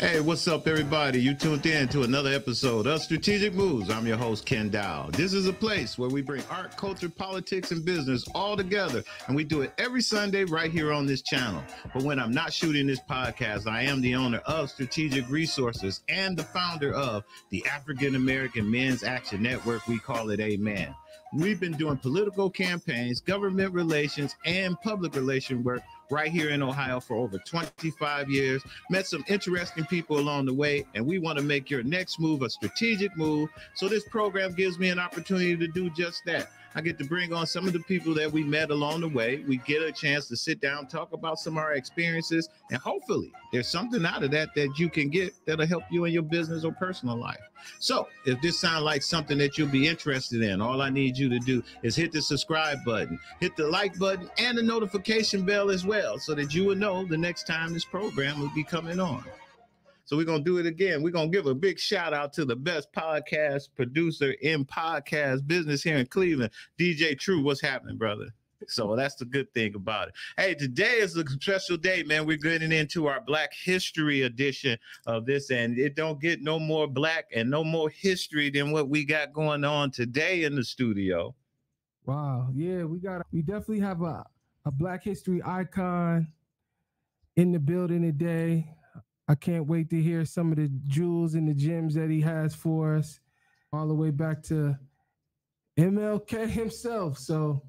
Hey, what's up, everybody? You tuned in to another episode of Strategic Moves. I'm your host, Kenn Dowell. This is a place where we bring art, culture, politics, and business all together, and we do it every Sunday right here on this channel. But when I'm not shooting this podcast, I am the owner of Strategic Resources and the founder of the African American Men's Action Network. We call it AMEN. We've been doing political campaigns, government relations, and public relation work right here in Ohio for over 25 years. Met some interesting people along the way, and we want to make your next move a strategic move. So this program gives me an opportunity to do just that. I get to bring on some of the people that we met along the way. We get a chance to sit down, talk about some of our experiences, and hopefully there's something out of that you can get that'll help you in your business or personal life. So if this sounds like something that you'll be interested in, all I need you to do is hit the subscribe button, hit the like button, and the notification bell as well, so that you will know the next time this program will be coming on. So we're going to do it again. We're going to give a big shout out to the best podcast producer in podcast business here in Cleveland, DJ True. What's happening, brother? So that's the good thing about it. Hey, today is a special day, man. We're getting into our Black History edition of this, and it don't get no more black and no more history than what we got going on today in the studio. Wow. Yeah, we definitely have a Black History icon in the building today. I can't wait to hear some of the jewels and the gems that he has for us, all the way back to MLK himself. So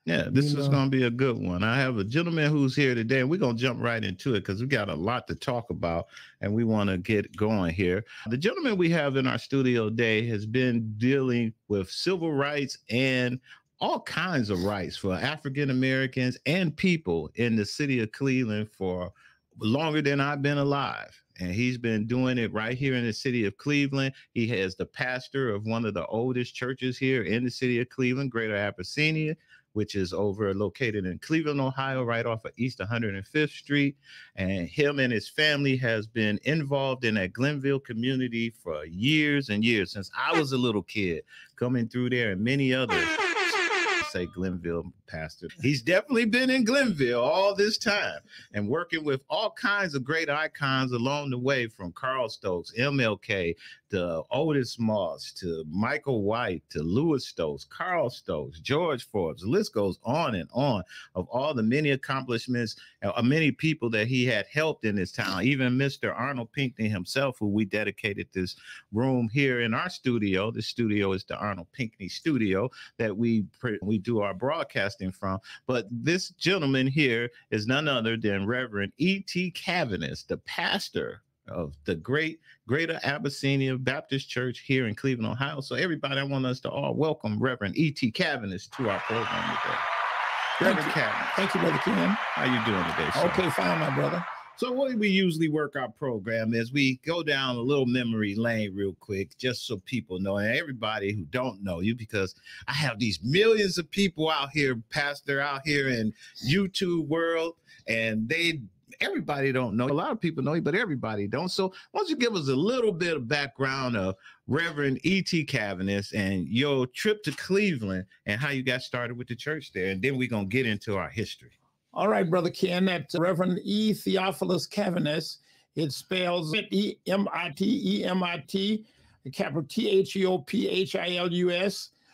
yeah, this is going to be a good one. I have a gentleman who's here today, and we're going to jump right into it because we got a lot to talk about, and we want to get going here. The gentleman we have in our studio today has been dealing with civil rights and all kinds of rights for African Americans and people in the city of Cleveland for longer than I've been alive. And he's been doing it right here in the city of Cleveland. He is the pastor of one of the oldest churches here in the city of Cleveland, Greater Abyssinia, which is located in Cleveland, Ohio, right off of East 105th Street. And him and his family has been involved in that Glenville community for years and years, since I was a little kid coming through there, and many others say Glenville pastor. He's definitely been in Glenville all this time and working with all kinds of great icons along the way, from Carl Stokes, MLK, to Otis Moss, to Michael White, to Louis Stokes, Carl Stokes, George Forbes. The list goes on and on of all the many accomplishments, many people that he had helped in this town. Even Mr. Arnold Pinckney himself, who we dedicated this room here in our studio. This studio is the Arnold Pinckney studio that we do our broadcasting from. But this gentleman here is none other than Reverend E.T. Cavaniss, the pastor of the Greater Abyssinia Baptist Church here in Cleveland, Ohio. So everybody, I want us to all welcome Reverend E.T. Cavaniss to our program today. Reverend Cavaniss. Thank you, Brother Ken. How you doing today, sir? Okay, fine, my brother. So the way we usually work our program is we go down a little memory lane real quick, just so people know, and everybody who don't know you, because I have these millions of people out here, Pastor, out here in YouTube world, and everybody don't know. A lot of people know you, but everybody don't. So why don't you give us a little bit of background of Reverend E.T. Cavaniss and your trip to Cleveland and how you got started with the church there, and then we're going to get into our history. All right, Brother Ken, that's Reverend E. Theophilus Cavaniss. It spells E-M-I-T, capital T-H-E-O-P-H-I-L-U-S,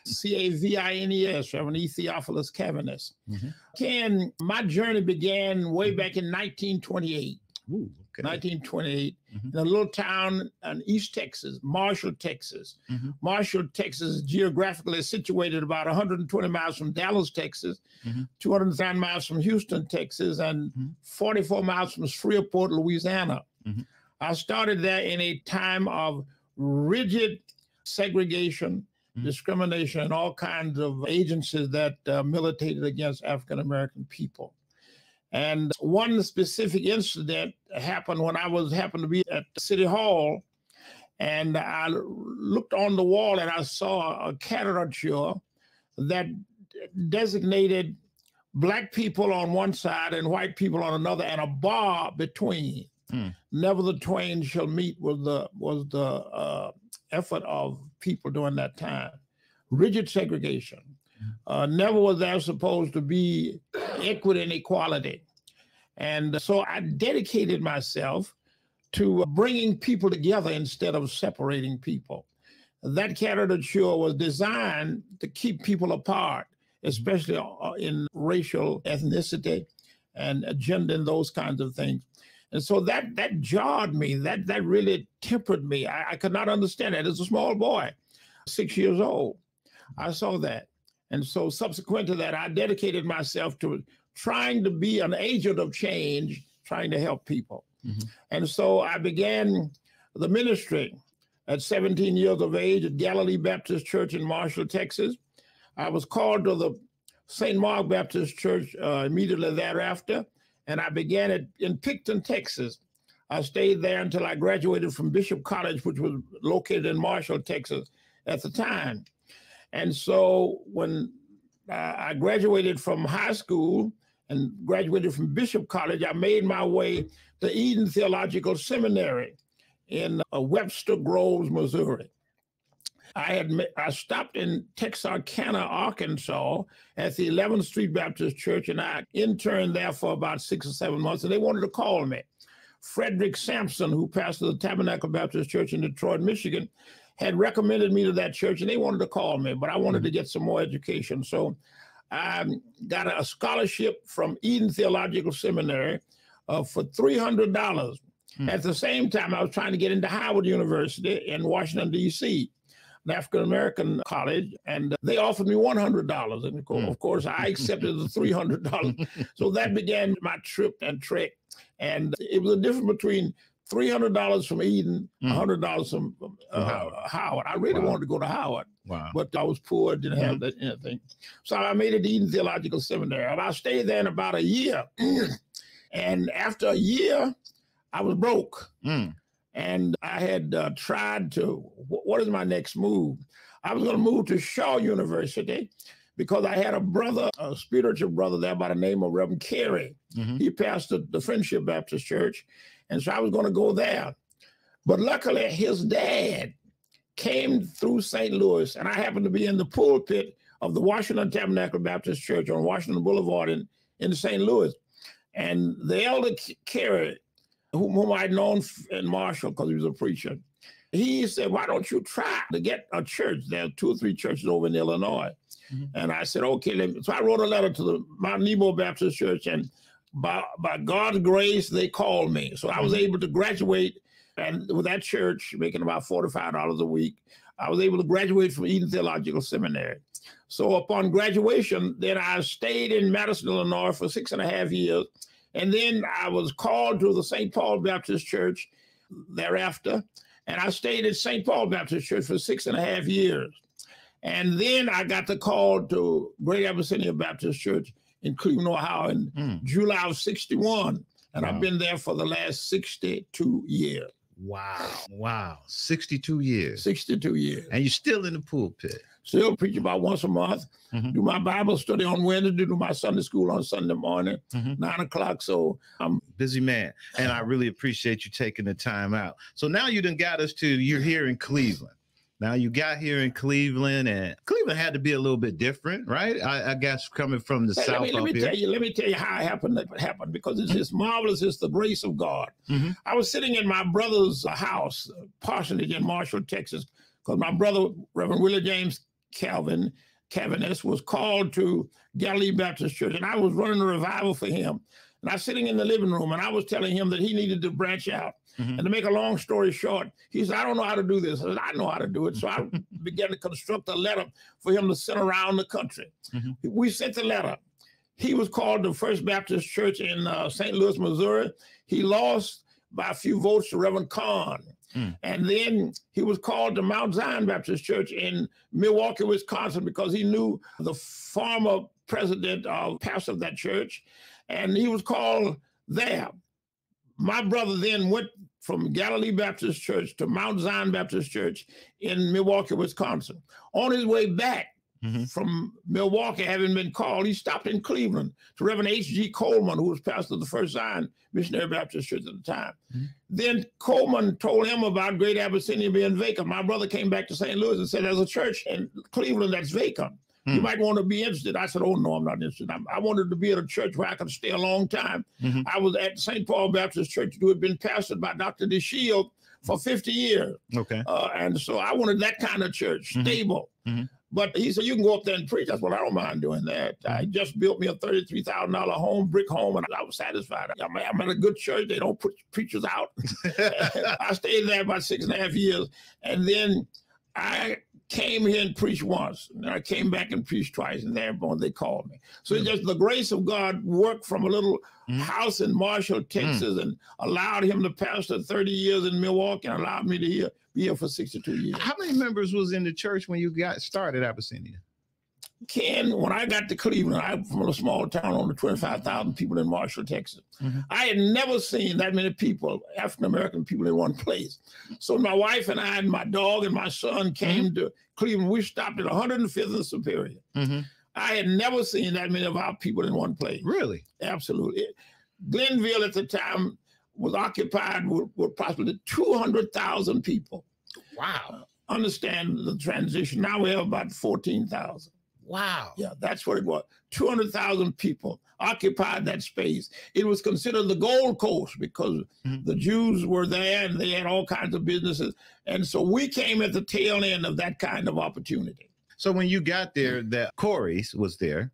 C-A-V-I-N-E-S, Reverend E. Theophilus Cavaniss. Mm-hmm. Ken, my journey began way back in 1928. Ooh, okay. 1928, in a little town in East Texas, Marshall, Texas. Mm-hmm. Marshall, Texas is geographically situated about 120 miles from Dallas, Texas, 209 miles from Houston, Texas, and 44 miles from Shreveport, Louisiana. Mm-hmm. I started there in a time of rigid segregation, discrimination, and all kinds of agencies that militated against African-American people. And one specific incident happened when I happened to be at City Hall, and I looked on the wall and I saw a caricature that designated Black people on one side and white people on another, and a bar between. Never the twain shall meet was the effort of people during that time. Rigid segregation. Never was there supposed to be equity and equality. And so I dedicated myself to bringing people together instead of separating people. That caricature was designed to keep people apart, especially in racial ethnicity and gender and those kinds of things. And so that jarred me. That really tempered me. I could not understand that. As a small boy, 6 years old, I saw that. And so subsequent to that, I dedicated myself to trying to be an agent of change, trying to help people. And so I began the ministry at 17 years of age at Galilee Baptist Church in Marshall, Texas. I was called to the St. Mark Baptist Church immediately thereafter, and I began it in Picton, Texas. I stayed there until I graduated from Bishop College, which was located in Marshall, Texas at the time. And so when I graduated from high school and graduated from Bishop College, I made my way to Eden Theological Seminary in Webster Groves, Missouri. I stopped in Texarkana, Arkansas at the 11th Street Baptist Church, and I interned there for about 6 or 7 months, and they wanted to call me. Frederick Sampson, who pastored the Tabernacle Baptist Church in Detroit, Michigan, had recommended me to that church, and they wanted to call me, but I wanted to get some more education. So I got a scholarship from Eden Theological Seminary for $300. At the same time, I was trying to get into Howard University in Washington, D.C., an African-American college, and they offered me $100. And of course, I accepted the $300. So that began my trip and trek. And it was a difference between $300 from Eden, $100 from Howard. I really wanted to go to Howard, but I was poor, didn't have that anything. So I made it to Eden Theological Seminary. And I stayed there in about a year. And after a year, I was broke. And I had tried to, what is my next move? I was going to move to Shaw University because I had a brother, a spiritual brother there by the name of Reverend Carey. He pastored the Friendship Baptist Church. And so I was going to go there. But luckily, his dad came through St. Louis, and I happened to be in the pulpit of the Washington Tabernacle Baptist Church on Washington Boulevard in St. Louis. And the elder Carey, whom I'd known in Marshall because he was a preacher, he said, why don't you try to get a church? There are 2 or 3 churches over in Illinois. And I said, okay. So I wrote a letter to the Mount Nebo Baptist Church, and by God's grace, they called me. So I was able to graduate, and with that church, making about $45 a week, I was able to graduate from Eden Theological Seminary. So upon graduation, then I stayed in Madison, Illinois for 6.5 years. And then I was called to the St. Paul Baptist Church thereafter. And I stayed at St. Paul Baptist Church for 6.5 years. And then I got the call to Great Abyssinia Baptist Church in Cleveland, Ohio in July of '61. And I've been there for the last 62 years. Wow. 62 years. 62 years. And you're still in the pulpit. Still preach about once a month. Do my Bible study on Wednesday, do my Sunday school on Sunday morning, 9 o'clock. So I'm busy man. And I really appreciate you taking the time out. So now you done got us to, you're here in Cleveland. Now you got here in Cleveland, and Cleveland had to be a little bit different, right? I guess coming from the South let me tell you how it happened, because it's just marvelous. It's the grace of God. I was sitting in my brother's house, parsonage in Marshall, Texas, because my brother, Reverend Willie James Cavaniss, was called to Galilee Baptist Church, and I was running a revival for him. And I was sitting in the living room, and I was telling him that he needed to branch out. And to make a long story short, he said, I don't know how to do this. I said, I know how to do it. So I began to construct a letter for him to send around the country. We sent the letter. He was called to First Baptist Church in St. Louis, Missouri. He lost by a few votes to Reverend Kahn. And then he was called to Mount Zion Baptist Church in Milwaukee, Wisconsin, because he knew the former president or pastor of that church. And he was called there. My brother then went from Galilee Baptist Church to Mount Zion Baptist Church in Milwaukee, Wisconsin. On his way back from Milwaukee, having been called, he stopped in Cleveland to Reverend H.G. Coleman, who was pastor of the First Zion Missionary Baptist Church at the time. Then Coleman told him about Great Abyssinia being vacant. My brother came back to St. Louis and said, there's a church in Cleveland that's vacant. You might want to be interested. I said, oh, no, I'm not interested. I wanted to be at a church where I could stay a long time. I was at St. Paul Baptist Church, who had been pastored by Dr. DeShield for 50 years. Okay. And so I wanted that kind of church, stable. But he said, you can go up there and preach. I said, well, I don't mind doing that. I just built me a $33,000 home, brick home, and I was satisfied. I'm at a good church. They don't put preachers out. I stayed there about 6.5 years. And then I came here and preached once. And I came back and preached twice. And thereupon they called me. So it's just the grace of God worked from a little house in Marshall, Texas, and allowed him to pastor 30 years in Milwaukee and allowed me to be here for 62 years. How many members was in the church when you got started at Abyssinia? Ken, when I got to Cleveland, I'm from a small town on the 25,000 people in Marshall, Texas. I had never seen that many people, African-American people, in one place. So my wife and I and my dog and my son came to Cleveland. We stopped at 105th and Superior. I had never seen that many of our people in one place. Really? Absolutely. Glenville at the time was occupied with approximately 200,000 people. Wow. Understand the transition. Now we have about 14,000. Wow. Yeah, that's what it was. 200,000 people occupied that space. It was considered the Gold Coast because the Jews were there and they had all kinds of businesses. And so we came at the tail end of that kind of opportunity. So when you got there, that Corey's was there.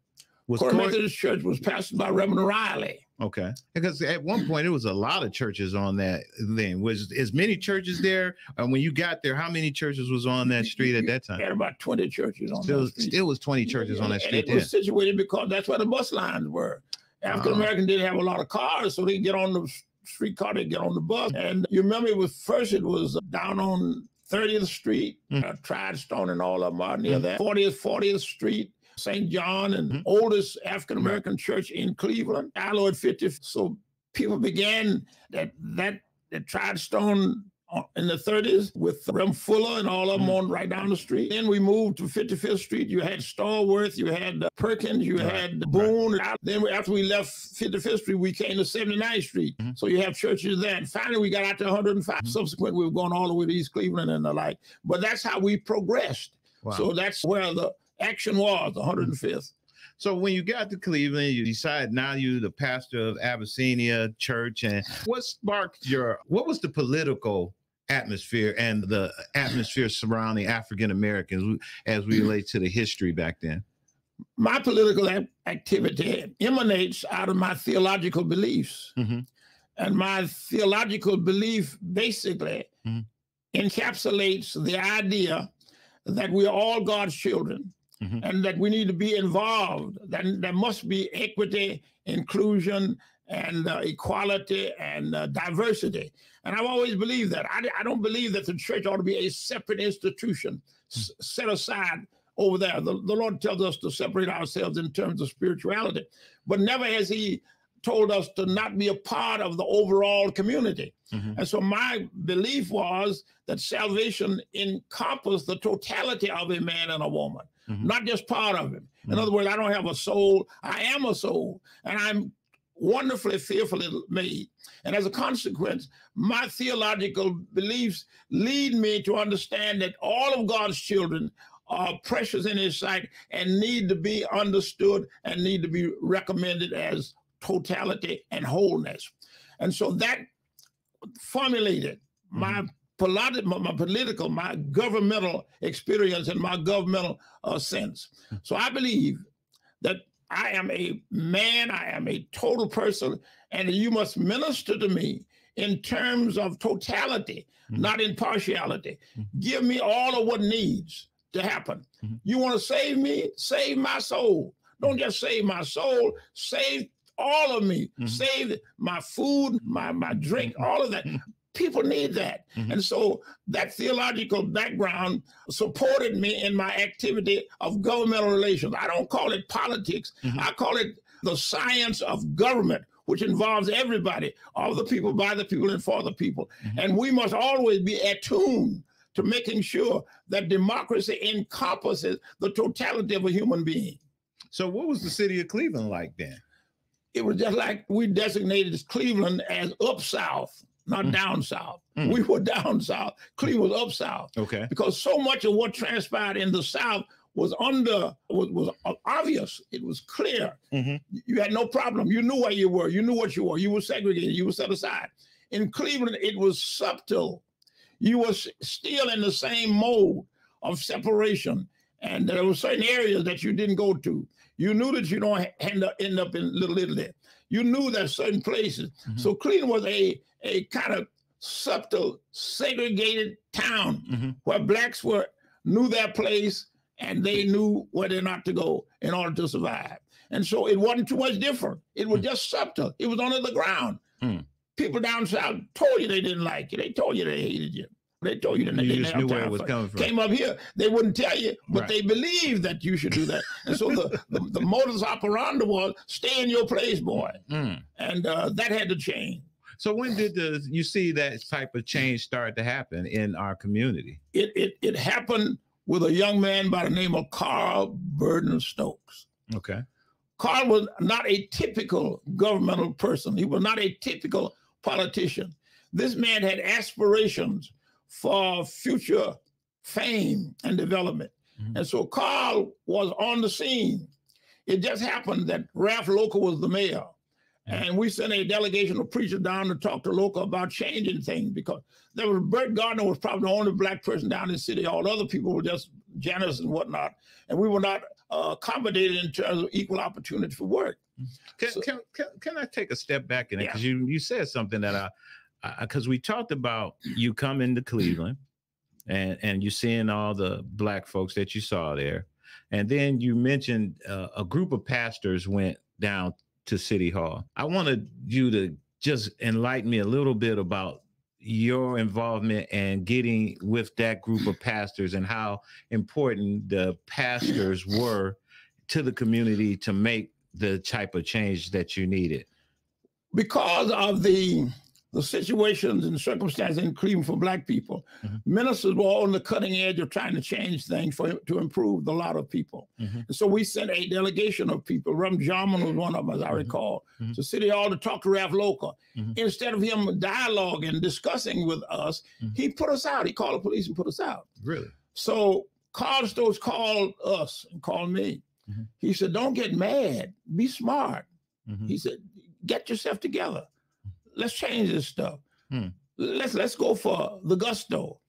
Corey Methodist Church was pastored by Reverend Riley. Okay. Because at one point, it was a lot of churches on that thing. Was as many churches there? And when you got there, how many churches was on that street at that time? Had about 20 churches on that street. Still was 20 churches on that street. And it was situated because that's where the bus lines were. African-Americans didn't have a lot of cars, so they get on the streetcar, they get on the bus. And you remember it was down on 30th Street, Tridestone and all of them are near that. 40th Street. St. John, and oldest African-American church in Cleveland, Allo at 50. So people began that Tridestone in the 30s with Rem Fuller and all of them on right down the street. Then we moved to 55th Street. You had Stallworth, you had Perkins, you had Boone. Then after we left 55th Street, we came to 79th Street. So you have churches there. And finally, we got out to 105. Subsequently, we were going all the way to East Cleveland and the like. But that's how we progressed. Wow. So that's where the action was, 105th. So when you got to Cleveland, you decided now you're the pastor of Abyssinia Church. And what was the political atmosphere and the atmosphere surrounding African Americans as we relate to the history back then? My political activity emanates out of my theological beliefs. And my theological belief basically encapsulates the idea that we are all God's children. And that we need to be involved, that there must be equity, inclusion, and equality and diversity. And I've always believed that. I don't believe that the church ought to be a separate institution set aside over there. The Lord tells us to separate ourselves in terms of spirituality, but never has he told us to not be a part of the overall community. And so my belief was that salvation encompassed the totality of a man and a woman, not just part of him. In other words, I don't have a soul. I am a soul, and I'm wonderfully, fearfully made. And as a consequence, my theological beliefs lead me to understand that all of God's children are precious in his sight and need to be understood and need to be recommended as totality and wholeness. And so that formulated my political, my governmental experience and my governmental sense. So I believe that I am a man, I am a total person, and you must minister to me in terms of totality, not in partiality. Give me all of what needs to happen. You want to save me? Save my soul. Don't just save my soul, save all of me. Save my food, my drink, all of that. People need that. And so that theological background supported me in my activity of governmental relations. I don't call it politics. I call it the science of government, which involves everybody, all the people, by the people, and for the people. And we must always be attuned to making sure that democracy encompasses the totality of a human being. So what was the city of Cleveland like then? It was just like we designated Cleveland as up south, not down south. We were down south. Cleveland was up south. Okay. Because so much of what transpired in the South was obvious. It was clear. You had no problem. You knew where you were. You knew what you were. You were segregated. You were set aside. In Cleveland, it was subtle. You were still in the same mode of separation. And there were certain areas that you didn't go to. You knew that you don't end up in Little Italy. You knew that certain places. So Cleveland was a kind of subtle, segregated town where blacks knew their place and they knew where they're not to go in order to survive. And so it wasn't too much different. It was just subtle. It was under the ground. People down south told you they didn't like you. They told you they hated you. They told you that they just knew where it was coming from. Came up here, they wouldn't tell you, but they believed that you should do that. And so the modus operandi was stay in your place, boy. And that had to change. So when did you see that type of change start to happen in our community? It happened with a young man by the name of Carl Burden Stokes. Okay. Carl was not a typical governmental person. He was not a typical politician. This man had aspirations for future fame and development. And so Carl was on the scene. It just happened that Ralph Local was the mayor. And we sent a delegation of preachers down to talk to Local about changing things, because there was Bert Gardner was probably the only black person down in the city. All the other people were just janitors and whatnot. And we were not accommodated in terms of equal opportunity for work. Can I take a step back in it? Because you said something that because we talked about you coming to Cleveland and you seeing all the black folks that you saw there. And then you mentioned a group of pastors went down to City Hall. I wanted you to just enlighten me a little bit about your involvement and getting with that group of pastors and how important the pastors were to the community to make the type of change that you needed. Because of the situations and circumstances in Cleveland for black people, ministers were on the cutting edge of trying to change things to improve the lot of people. And so we sent a delegation of people. Reverend Jarman was one of them, as I recall, to City Hall to talk to Ralph Local. Instead of him dialoguing, discussing with us, he put us out. He called the police and put us out. Really? So Carl Stokes called us and called me. He said, don't get mad. Be smart. He said, get yourself together. Let's change this stuff. Let's go for the gusto.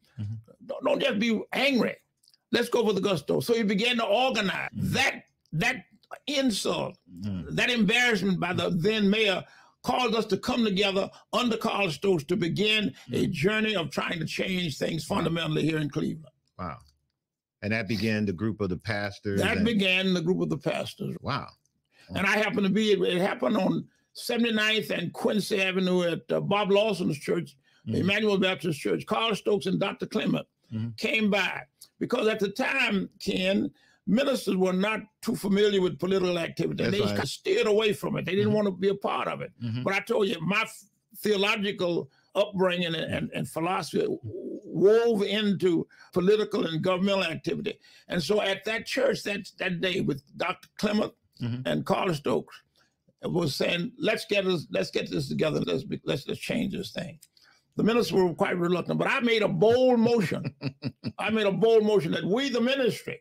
Don't just be angry. Let's go for the gusto. So he began to organize. That insult, that embarrassment by the then mayor caused us to come together under Carl Stokes to begin a journey of trying to change things fundamentally here in Cleveland. Wow. And that began the group of the pastors? That began the group of the pastors. Wow. And I happened to be, it happened on 79th and Quincy Avenue at Bob Lawson's church, Emmanuel Baptist Church. Carl Stokes and Dr. Clement came by, because at the time, Ken, ministers were not too familiar with political activity. They steered away from it. They didn't want to be a part of it. But I told you, my theological upbringing and philosophy wove into political and governmental activity. And so at that church that day with Dr. Clement and Carl Stokes, was saying, let's get this together. Let's change this thing. The ministers were quite reluctant, but I made a bold motion. I made a bold motion that we, the ministry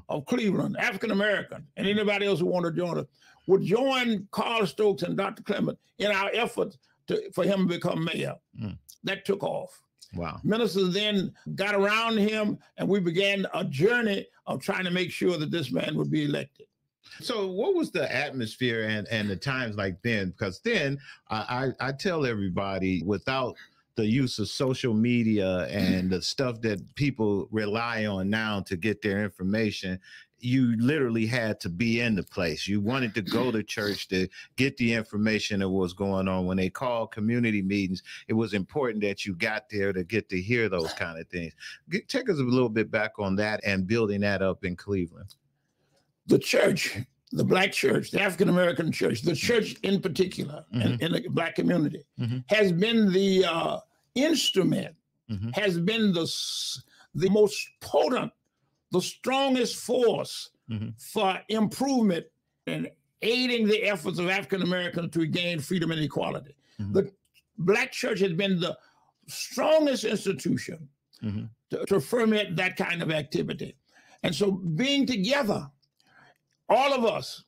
of Cleveland, African American, and anybody else who wanted to join us, would join Carl Stokes and Dr. Clement in our efforts for him to become mayor. That took off. Wow. Ministers then got around him, and we began a journey of trying to make sure that this man would be elected. So what was the atmosphere and the times like then? Because then I tell everybody, without the use of social media and the stuff that people rely on now to get their information, you literally had to be in the place. You wanted to go to church to get the information of what's going on. When they call community meetings, it was important that you got there to get to hear those kind of things. Take us a little bit back on that and building that up in Cleveland. The church, the black church, the African-American church, the church in particular, in the black community, has been the instrument, has been the most potent, the strongest force for improvement and aiding the efforts of African-Americans to gain freedom and equality. The black church has been the strongest institution to ferment that kind of activity. And so being together, all of us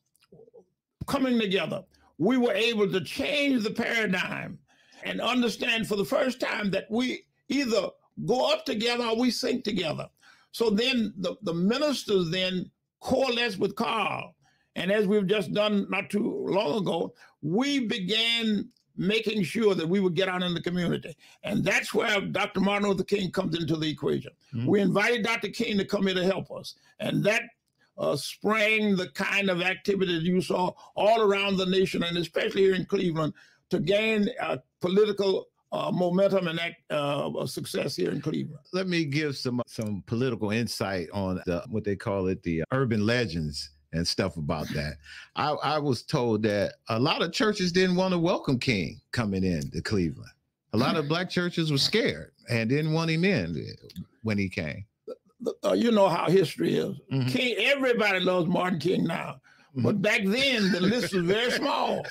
coming together, we were able to change the paradigm and understand for the first time that we either go up together or we sink together. So then the ministers then coalesced with Carl. And as we've just done not too long ago, we began making sure that we would get out in the community. And that's where Dr. Martin Luther King comes into the equation. We invited Dr. King to come here to help us. And that sprang the kind of activity that you saw all around the nation, and especially here in Cleveland, to gain political momentum and success here in Cleveland. Let me give some political insight on what they call it, the urban legends and stuff about that. I was told that a lot of churches didn't want to welcome King coming in to Cleveland. A lot of black churches were scared and didn't want him in when he came. You know how history is. King, everybody loves Martin King now. But back then, the list was very small.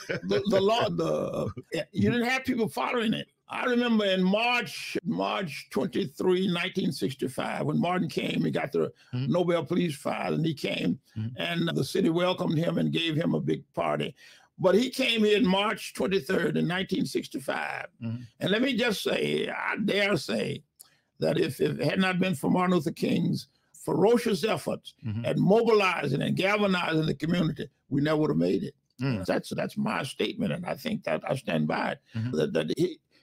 You didn't have people following it. I remember in March 23, 1965, when Martin came, he got the Nobel Peace Prize, and he came, and the city welcomed him and gave him a big party. But he came here March 23rd in 1965. And let me just say, I dare say, that if it had not been for Martin Luther King's ferocious efforts at mobilizing and galvanizing the community, we never would have made it. That's my statement, and I think that I stand by it. That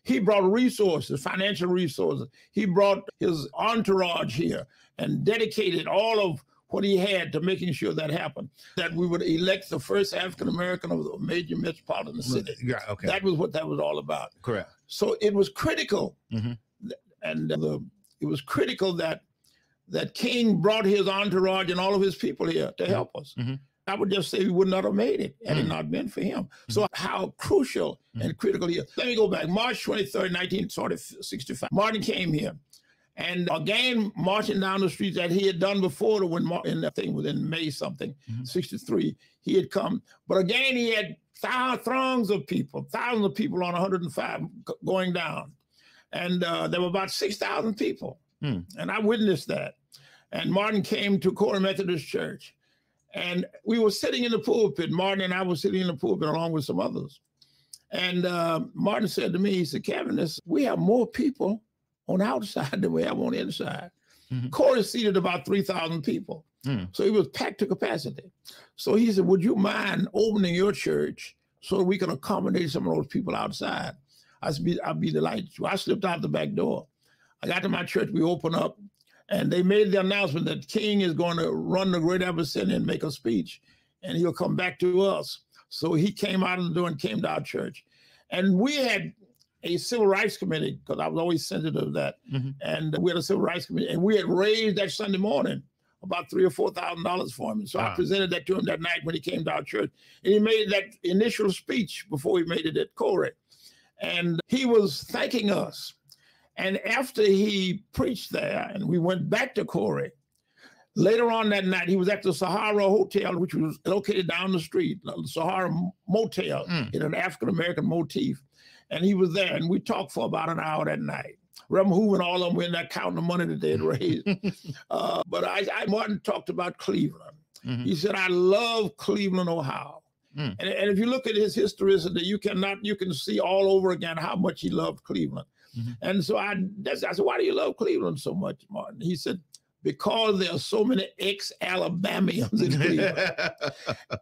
he brought resources, financial resources. He brought his entourage here and dedicated all of what he had to making sure that happened, that we would elect the first African-American of the major metropolitan city. Yeah, okay. That was what that was all about. Correct. So it was critical, and it was critical that King brought his entourage and all of his people here to help us. I would just say we would not have made it had it not been for him. So how crucial and critical he is. Let me go back. March 23rd, 1965, Martin came here. And again, marching down the streets that he had done before, when Martin, I think within May something, 63, he had come. But again, he had throngs of people, thousands of people on 105 going down. And there were about 6,000 people. And I witnessed that. And Martin came to Corey Methodist Church. And we were sitting in the pulpit. Martin and I were sitting in the pulpit along with some others. And Martin said to me, he said, "Cavaniss, we have more people on the outside than we have on the inside." Corey seated about 3,000 people. So he was packed to capacity. So he said, "Would you mind opening your church so we can accommodate some of those people outside?" I'd be delighted to. I slipped out the back door. I got to my church, we opened up, and they made the announcement that King is going to run the Great Abyssinia and make a speech, and he'll come back to us. So he came out of the door and came to our church. And we had a civil rights committee, because I was always sensitive to that. And we had a civil rights committee, and we had raised that Sunday morning about $3,000 or $4,000 for him. And so I presented that to him that night when he came to our church. And he made that initial speech before he made it at Corey. And he was thanking us. And after he preached there, and we went back to Corey, later on that night, he was at the Sahara Hotel, which was located down the street, the Sahara Motel, in an African-American motif. And he was there, and we talked for about an hour that night. Reverend Hoover and all of them were in there counting the money that they had raised. But Martin talked about Cleveland. He said, "I love Cleveland, Ohio." And if you look at his history, you can see all over again how much he loved Cleveland. And so I said, "Why do you love Cleveland so much, Martin?" He said, "Because there are so many ex-Alabamians in Cleveland."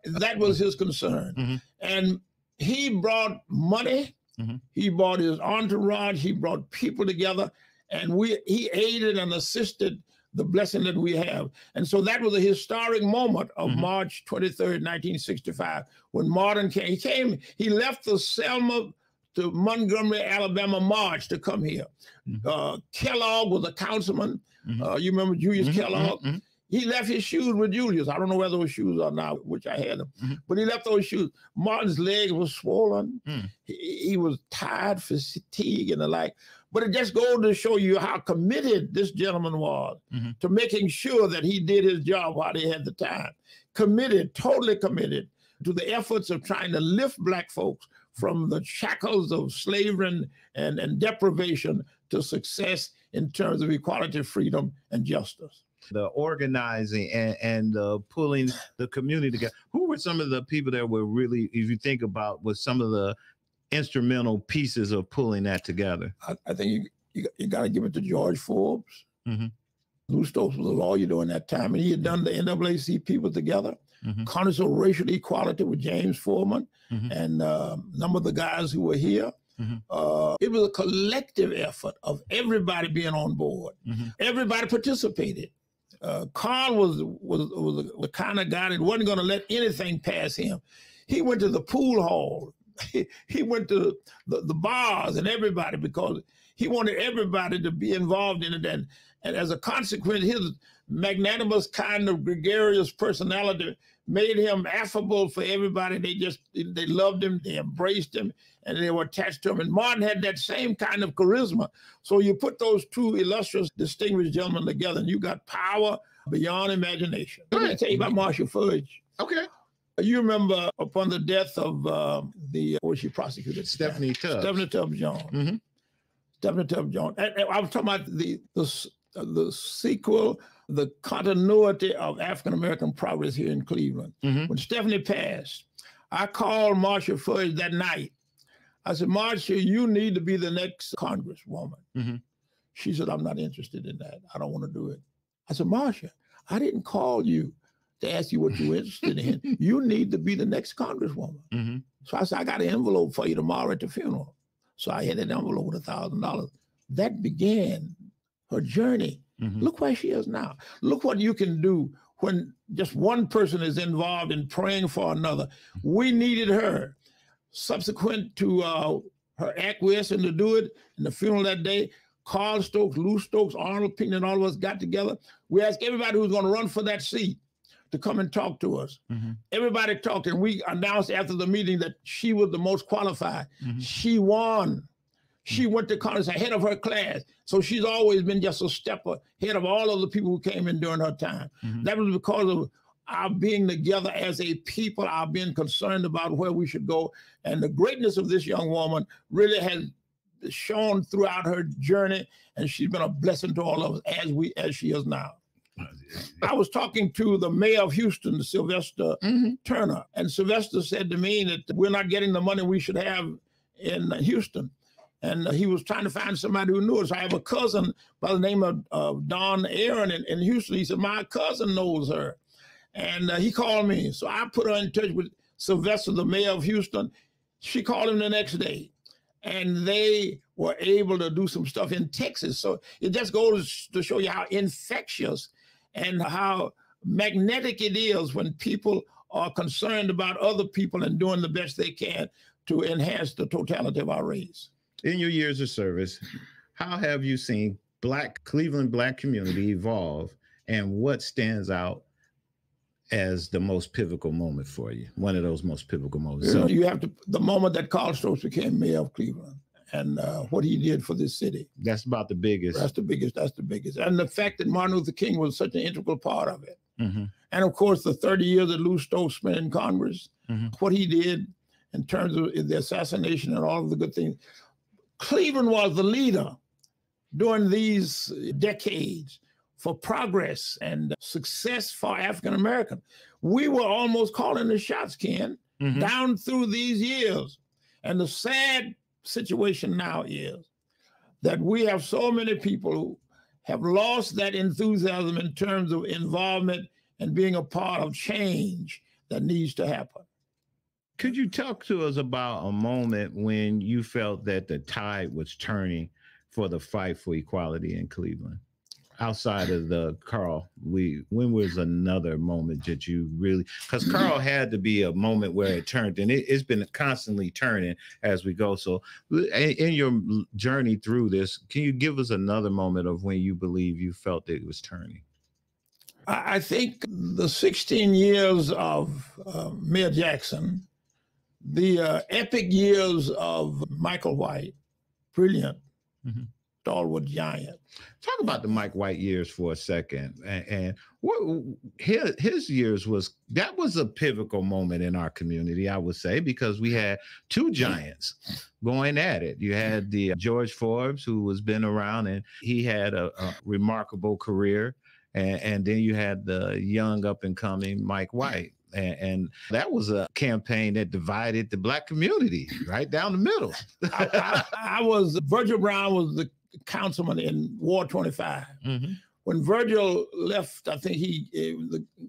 That was his concern. And he brought money, he brought his entourage, he brought people together, and he aided and assisted the blessing that we have. And so that was a historic moment of March 23rd, 1965, when Martin came. He left the Selma to Montgomery, Alabama march to come here. Kellogg was a councilman. You remember Julius Kellogg? He left his shoes with Julius. I don't know where those shoes are now, which I had them, but he left those shoes. Martin's leg was swollen. He was tired, fatigue and the like. But it just goes to show you how committed this gentleman was to making sure that he did his job while he had the time. Committed, totally committed to the efforts of trying to lift Black folks from the shackles of slavery and deprivation to success in terms of equality, freedom, and justice. The organizing and pulling the community together. Who were some of the people that were really, if you think about, was some of the instrumental pieces of pulling that together? I think you got to give it to George Forbes. Mm-hmm. Lou Stokes was a lawyer during that time, and he had done the NAACP people together. Mm-hmm. Council on Racial Equality with James Foreman Mm-hmm. and a number of the guys who were here. Mm-hmm. It was a collective effort of everybody being on board. Mm-hmm. Everybody participated. Carl was the kind of guy that wasn't going to let anything pass him. He went to the pool hall. He went to the bars and everybody, because he wanted everybody to be involved in it. And as a consequence, his magnanimous kind of gregarious personality made him affable for everybody. They loved him, they embraced him, and they were attached to him. And Martin had that same kind of charisma. So you put those two illustrious, distinguished gentlemen together, and you got power beyond imagination. Let me tell you about Marshall Fudge. Okay. You remember upon the death of what she prosecuted? Stephanie Tubbs. Stephanie Tubbs Jones. Mm-hmm. Stephanie Tubbs Jones. And I was talking about the sequel, the continuity of African-American progress here in Cleveland. Mm-hmm. When Stephanie passed, I called Marcia Fudge that night. I said, Marcia, you need to be the next Congresswoman. Mm-hmm. She said, I'm not interested in that. I don't want to do it. I said, Marcia, I didn't call you to ask you what you're interested in. You need to be the next Congresswoman. Mm-hmm. So I said, I got an envelope for you tomorrow at the funeral. So I had that envelope with $1,000. That began her journey. Mm-hmm. Look where she is now. Look what you can do when just one person is involved in praying for another. We needed her. Subsequent to her acquiescing to do it in the funeral that day, Carl Stokes, Lou Stokes, Arnold Pinckney, and all of us got together. We asked everybody who's going to run for that seat to come and talk to us. Mm-hmm. Everybody talked, and we announced after the meeting that she was the most qualified. Mm-hmm. She won. She went to college ahead of her class. So she's always been just a step ahead of all of the people who came in during her time. Mm-hmm. That was because of our being together as a people, our being concerned about where we should go. And the greatness of this young woman really has shown throughout her journey, and she's been a blessing to all of us as she is now. I was talking to the mayor of Houston, Sylvester Turner, and Sylvester said to me that we're not getting the money we should have in Houston. And he was trying to find somebody who knew us. I have a cousin by the name of Don Aaron in Houston. He said, my cousin knows her. And he called me. So I put her in touch with Sylvester, the mayor of Houston. She called him the next day. And they were able to do some stuff in Texas. So it just goes to show you how infectious and how magnetic it is when people are concerned about other people and doing the best they can to enhance the totality of our race. In your years of service, how have you seen Cleveland Black community evolve, and what stands out as the most pivotal moment for you? One of those most pivotal moments. So you have the moment that Carl Stokes became mayor of Cleveland and what he did for this city. That's about the biggest. That's the biggest. That's the biggest. And the fact that Martin Luther King was such an integral part of it. Mm-hmm. And of course, the 30 years that Lou Stokes spent in Congress, what he did in terms of the assassination and all of the good things. Cleveland was the leader during these decades for progress and success for African Americans. We were almost calling the shots, Ken, down through these years. And the sad situation now is that we have so many people who have lost that enthusiasm in terms of involvement and being a part of change that needs to happen. Could you talk to us about a moment when you felt that the tide was turning for the fight for equality in Cleveland? Outside of the Carl, when was another moment that you really, because Carl had to be a moment where it turned, and it's been constantly turning as we go. So in your journey through this, can you give us another moment of when you believe you felt that it was turning? I think the 16 years of Mayor Jackson, the epic years of Michael White, brilliant, stalwart giant. Talk about the Mike White years for a second, and what his years was. That was a pivotal moment in our community, I would say, because we had two giants going at it. You had the George Forbes, who has been around, and he had a remarkable career, and then you had the young up and coming Mike White. And that was a campaign that divided the Black community right down the middle. Virgil Brown was the councilman in Ward 25. Mm-hmm. When Virgil left, I think he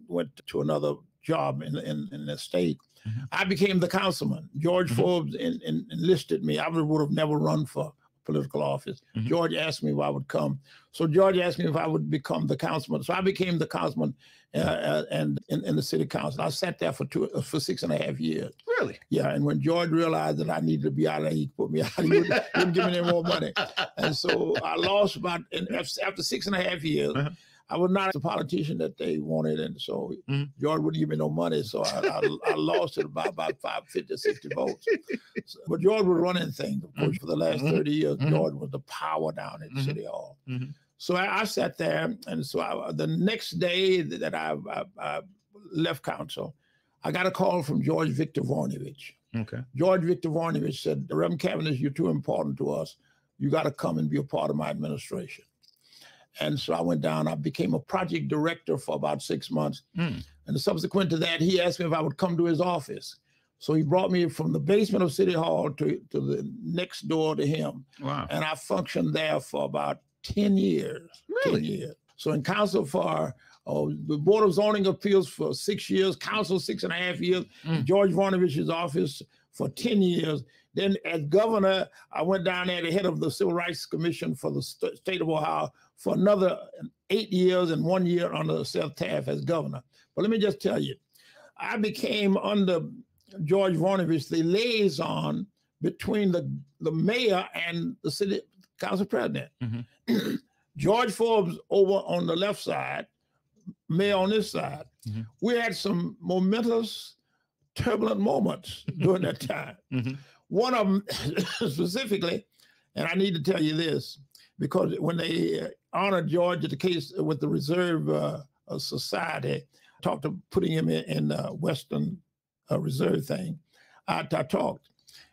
went to another job in the state. Mm-hmm. I became the councilman. George mm-hmm. Forbes enlisted me. I would have never run for political office. Mm-hmm. George asked me if I would come. So George asked me if I would become the councilman. So I became the councilman and in the city council. I sat there for 6.5 years. Really? Yeah. And when George realized that I needed to be out there, he put me out. He wouldn't give me any more money. And so I lost after 6.5 years. Uh-huh. I was not the politician that they wanted, and so mm-hmm. George wouldn't give me no money, so I lost it by about 50, 60 votes. But George was running things, of course, for the last mm-hmm. 30 years. Mm-hmm. George was the power down at mm-hmm. City Hall. Mm-hmm. So I sat there, and so the next day that I left council, I got a call from George Victor Voinovich. Okay. George Victor Voinovich said, "Reverend Cavaniss, you're too important to us. You got to come and be a part of my administration." And so I went down, I became a project director for about 6 months. Mm. And subsequent to that, he asked me if I would come to his office. So he brought me from the basement of City Hall to the next door to him. Wow. And I functioned there for about 10 years. Really? 10 years. So in council for the Board of Zoning Appeals for 6 years, council 6.5 years, George Voinovich's office for 10 years. Then as governor, I went down there, the head of the Civil Rights Commission for the state of Ohio for another 8 years and 1 year under Seth Taft as governor. But let me just tell you, I became under George Voinovich the liaison between the mayor and the city council president. Mm-hmm. George Forbes over on the left side, mayor on this side. Mm-hmm. We had some momentous, turbulent moments during that time. Mm-hmm. One of them specifically, and I need to tell you this, because when they honored George at the case with the Reserve Society, talked to putting him in Western Reserve thing, I talked.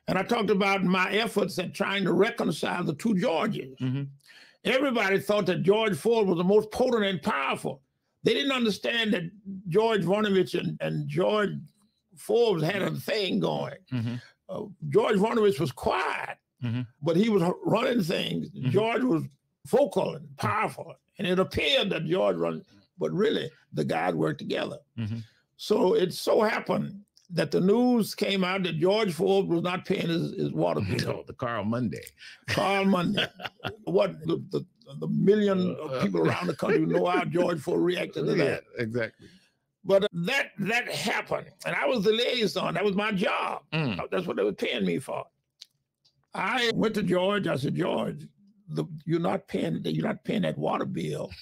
And I talked about my efforts at trying to reconcile the two Georges. Mm-hmm. Everybody thought that George Forbes was the most potent and powerful. They didn't understand that George Voinovich and George Forbes had a thing going. Mm-hmm. George Voinovich was quiet, mm-hmm. but he was running things. Mm-hmm. George was vocal and powerful, and it appeared that George run, but really the guys worked together. Mm-hmm. So it so happened that the news came out that George Forbes was not paying his water bill. Oh, the Carl Monday. Carl Monday. What the million of people around the country know how George Forbes reacted to that. Exactly. But that happened, and I was the liaison. That was my job. Mm. That's what they were paying me for. I went to George. I said, George, you're not paying that water bill,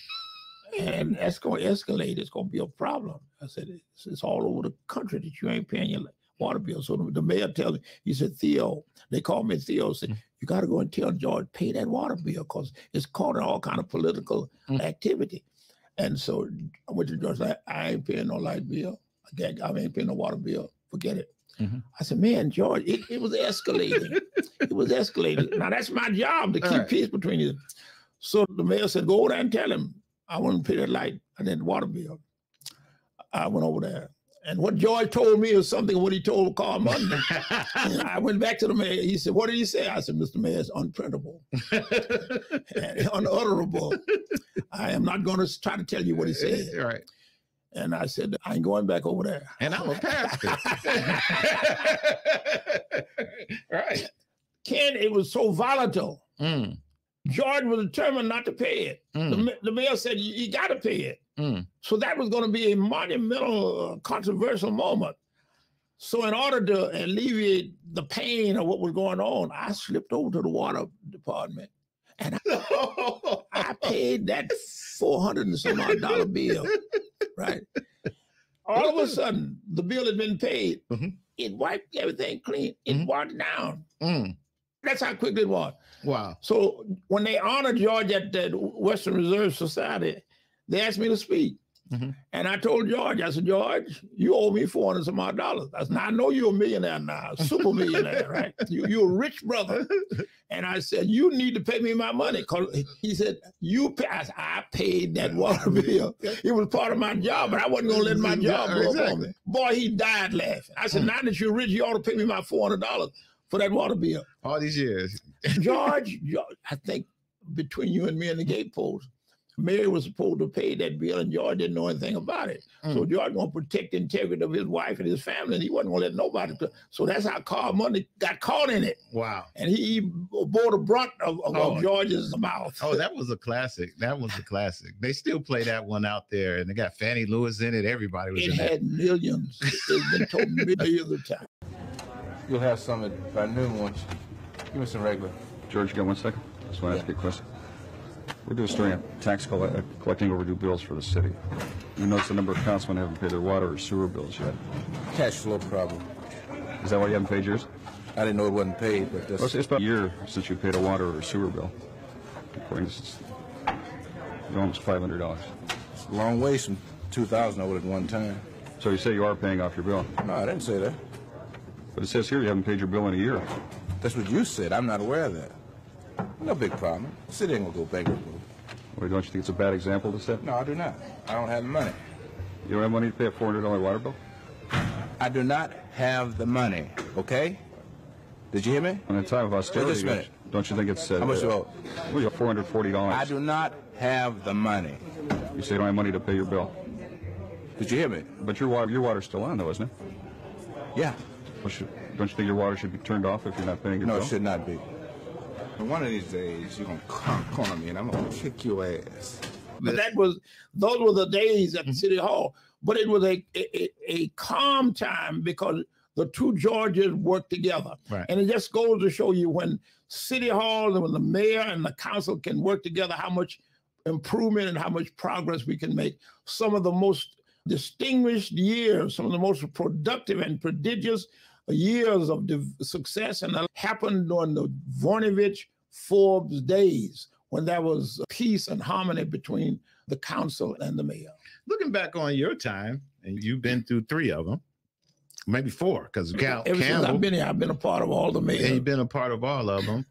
and that's going to escalate. It's going to be a problem. I said, it's all over the country that you ain't paying your water bill. So the mayor tells me, he said, Theo, they called me Theo, said, you got to go and tell George, pay that water bill because it's caught in all kind of political activity. And so I went to George, I ain't paying no light bill. I ain't paying no water bill. Forget it. Mm-hmm. I said, man, George, it was escalating. It was escalating. Now, that's my job, to keep peace between you. So the mayor said, go over there and tell him I want to pay that light and then water bill. I went over there. And what George told me is something of what he told Carl Monday. I went back to the mayor. He said, what did he say? I said, Mr. Mayor, it's unprintable and unutterable. I am not going to try to tell you what he said. Right. And I said, I ain't going back over there. And I'm a pastor. Right. Kenn, it was so volatile. Mm. George was determined not to pay it. Mm. The mayor said, you got to pay it. Mm. So that was going to be a monumental, controversial moment. So in order to alleviate the pain of what was going on, I slipped over to the water department and I paid that $400 and some odd bill, right? All of a sudden, the bill had been paid. Mm-hmm. It wiped everything clean. It washed down. Mm. That's how quickly it was. Wow. So when they honored George at the Western Reserve Society, they asked me to speak. And I told George, I said, George, you owe me $400 some odd. I said, now, I know you're a millionaire now, super millionaire, right? You're a rich brother. And I said, you need to pay me my money. Cause he said, you pay. I paid that water bill. It was part of my job, but I wasn't going to let my job go up on me. Boy, he died laughing. I said, now that you're rich, you ought to pay me my $400 for that water bill. All these years. George, I think between you and me and the gatepost, Mary was supposed to pay that bill, and George didn't know anything about it. So George going to protect the integrity of his wife and his family, and he wasn't going to let nobody. So that's how Carl Monday got caught in it. Wow. And he bore the brunt of George's mouth. Oh, that was a classic. That was a classic. They still play that one out there, and they got Fannie Lewis in it. Everybody was in it. It had millions. It's been told millions of times. You'll have some by noon once. Give me some regular. George, you got 1 second? Just want to ask you a question. We do a story on tax collecting overdue bills for the city. You notice the number of councilmen haven't paid their water or sewer bills yet. Cash flow problem. Is that why you haven't paid yours? I didn't know it wasn't paid, but that's... Well, it's about a year since you paid a water or sewer bill. According to almost $500. It's a long ways from 2,000 I owed at one time. So you say you are paying off your bill? No, I didn't say that. But it says here you haven't paid your bill in a year. That's what you said. I'm not aware of that. No big problem. The city ain't gonna go bankrupt. Well, don't you think it's a bad example to set? No, I do not. I don't have the money. You don't have money to pay a $400 water bill? I do not have the money, okay? Did you hear me? In a time of austerity, just a minute. Don't you think it's... How much you owe? Well, you have $440. I do not have the money. You say you don't have money to pay your bill. Did you hear me? But your water's still on, though, isn't it? Yeah. Well, don't you think your water should be turned off if you're not paying your bill? No, it should not be. One of these days, you're going to corner me, and I'm going to kick your ass. But those were the days at City Hall. But it was a calm time because the two Georges worked together. Right. And it just goes to show you when City Hall and when the mayor and the council can work together, how much improvement and how much progress we can make. Some of the most distinguished years, some of the most productive and prodigious years of success, and that happened during the Voinovich-Forbes days when there was peace and harmony between the council and the mayor. Looking back on your time, and you've been through 3 of them, maybe 4, because ever since I've been here, I've been a part of all the mayors. And you've been a part of all of them.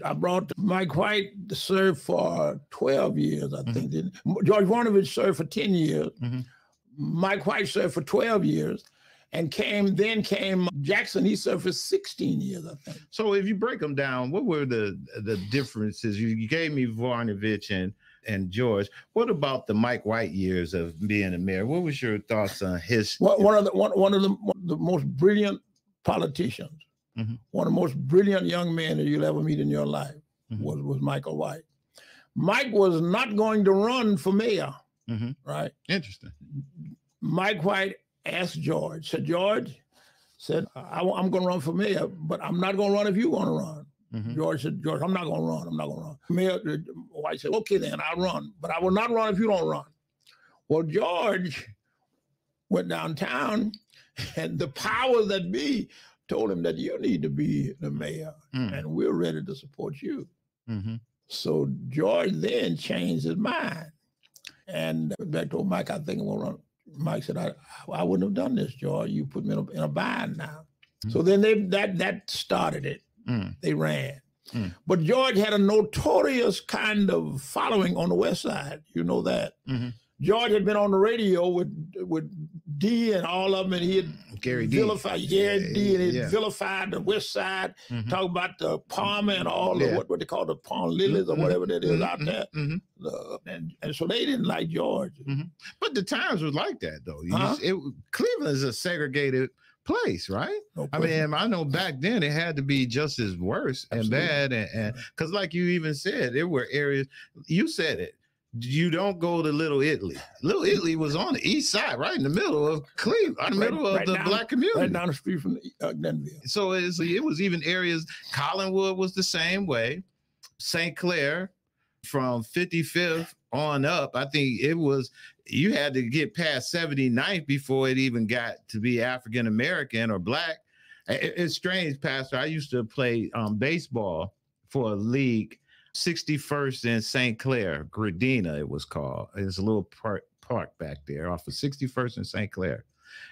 I brought Mike White to serve for 12 years, I think. George Voinovich served for 10 years. Mike White served for 12 years. And then came Jackson. He served for 16 years, I think. So if you break them down, what were the differences? You gave me Voinovich and George. What about the Mike White years of being a mayor? What was your thoughts on his? One of the most brilliant politicians, one of the most brilliant young men that you'll ever meet in your life was Michael White. Mike was not going to run for mayor, right? Interesting. Mike White asked George, said, George, I'm going to run for mayor, but I'm not going to run if you're going to run. George said, George, I'm not going to run. I'm not going to run. Mayor White said, okay, then I'll run, but I will not run if you don't run. Well, George went downtown, and the powers that be told him that you need to be the mayor, and we're ready to support you. So George then changed his mind. And back to Mike, I think I'm going to run. Mike said, I wouldn't have done this, George. You put me in a bind now. So then that started it. They ran. But George had a notorious kind of following on the West Side. You know that. George had been on the radio with D and all of them, and he had vilified Gary D, and he vilified the West Side, talk about the Palmer and all the what they call the Palm Lilies or whatever that is out there. And so they didn't like George. But the Times was like that, though. Cleveland is a segregated place, right? I mean, I know back then it had to be just as worse and bad, and because like you even said, there were areas, you said it, you don't go to Little Italy. Little Italy was on the east side, right in the middle of Cleveland, in the middle of the black community. Right down the street from Denville. So it was even areas, Collinwood was the same way, St. Clair, from 55th on up, I think you had to get past 79th before it even got to be African-American or black. It's strange, Pastor. I used to play baseball for a league, 61st in St. Clair, Gradina, it was called. It's a little park back there off of 61st and St. Clair.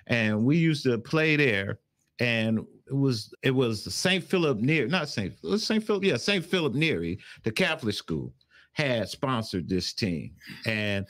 And we used to play there. And it was St. Philip Neri, not St. Philip, yeah, St. Philip Neri, the Catholic school, had sponsored this team. And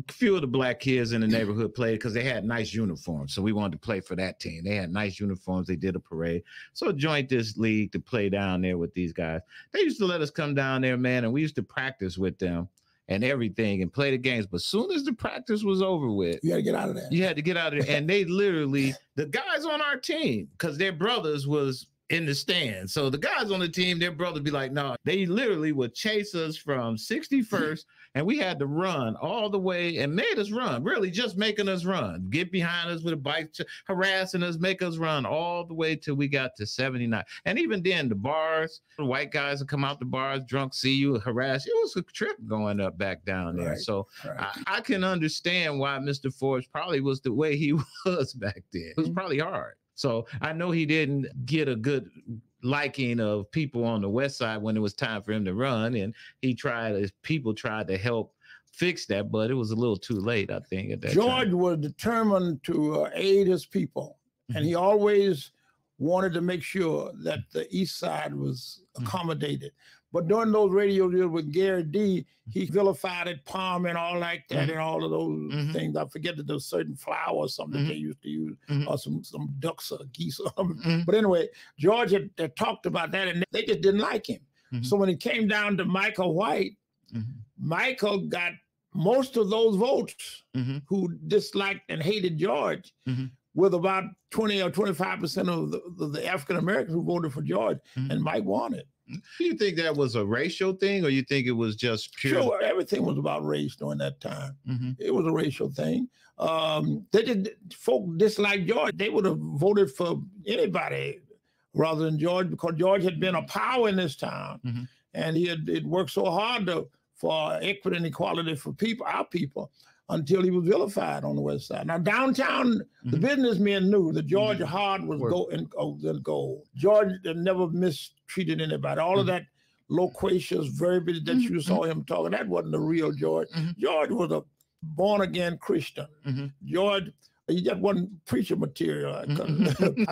a few of the black kids in the neighborhood played because they had nice uniforms. So we wanted to play for that team. They had nice uniforms. They did a parade. So I joined this league to play down there with these guys. They used to let us come down there, man, and we used to practice with them and everything and play the games. But as soon as the practice was over with, you had to get out of there. You had to get out of there. And they literally, the guys on our team, because their brothers was in the stands. So the guys on the team, their brothers be like, no, they literally would chase us from 61st and we had to run all the way and made us run, really just making us run, get behind us with a bike, harassing us, make us run all the way till we got to 79. And even then the bars, the white guys would come out the bars, drunk, see you, harass. It was a trip going up back down there. Right, so I can understand why Mr. Forbes probably was the way he was back then. It was probably hard. So I know he didn't get a good liking of people on the West Side when it was time for him to run. And people tried to help fix that, but it was a little too late, I think, at that George time. was determined to aid his people. And he always wanted to make sure that the East Side was accommodated. But during those radio deals with Gary D, he vilified it, palm and all like that, and all of those things. I forget that there was certain flour or something they used to use, or some ducks or geese or something. But anyway, George had talked about that, and they just didn't like him. So when it came down to Michael White, Michael got most of those votes who disliked and hated George, with about 20 or 25% of the African Americans who voted for George, and Mike won it. Do you think that was a racial thing, or you think it was just pure? Sure, everything was about race during that time. It was a racial thing. Folk disliked George. They would have voted for anybody rather than George, because George had been a power in this town, and he had worked so hard for equity and equality for our people, until he was vilified on the West Side. Now, downtown, the businessmen knew that George Hard was gold. George never mistreated anybody. All of that loquacious verbiage that you saw him talking, that wasn't the real George. George was a born-again Christian. George, he just wasn't preacher material. I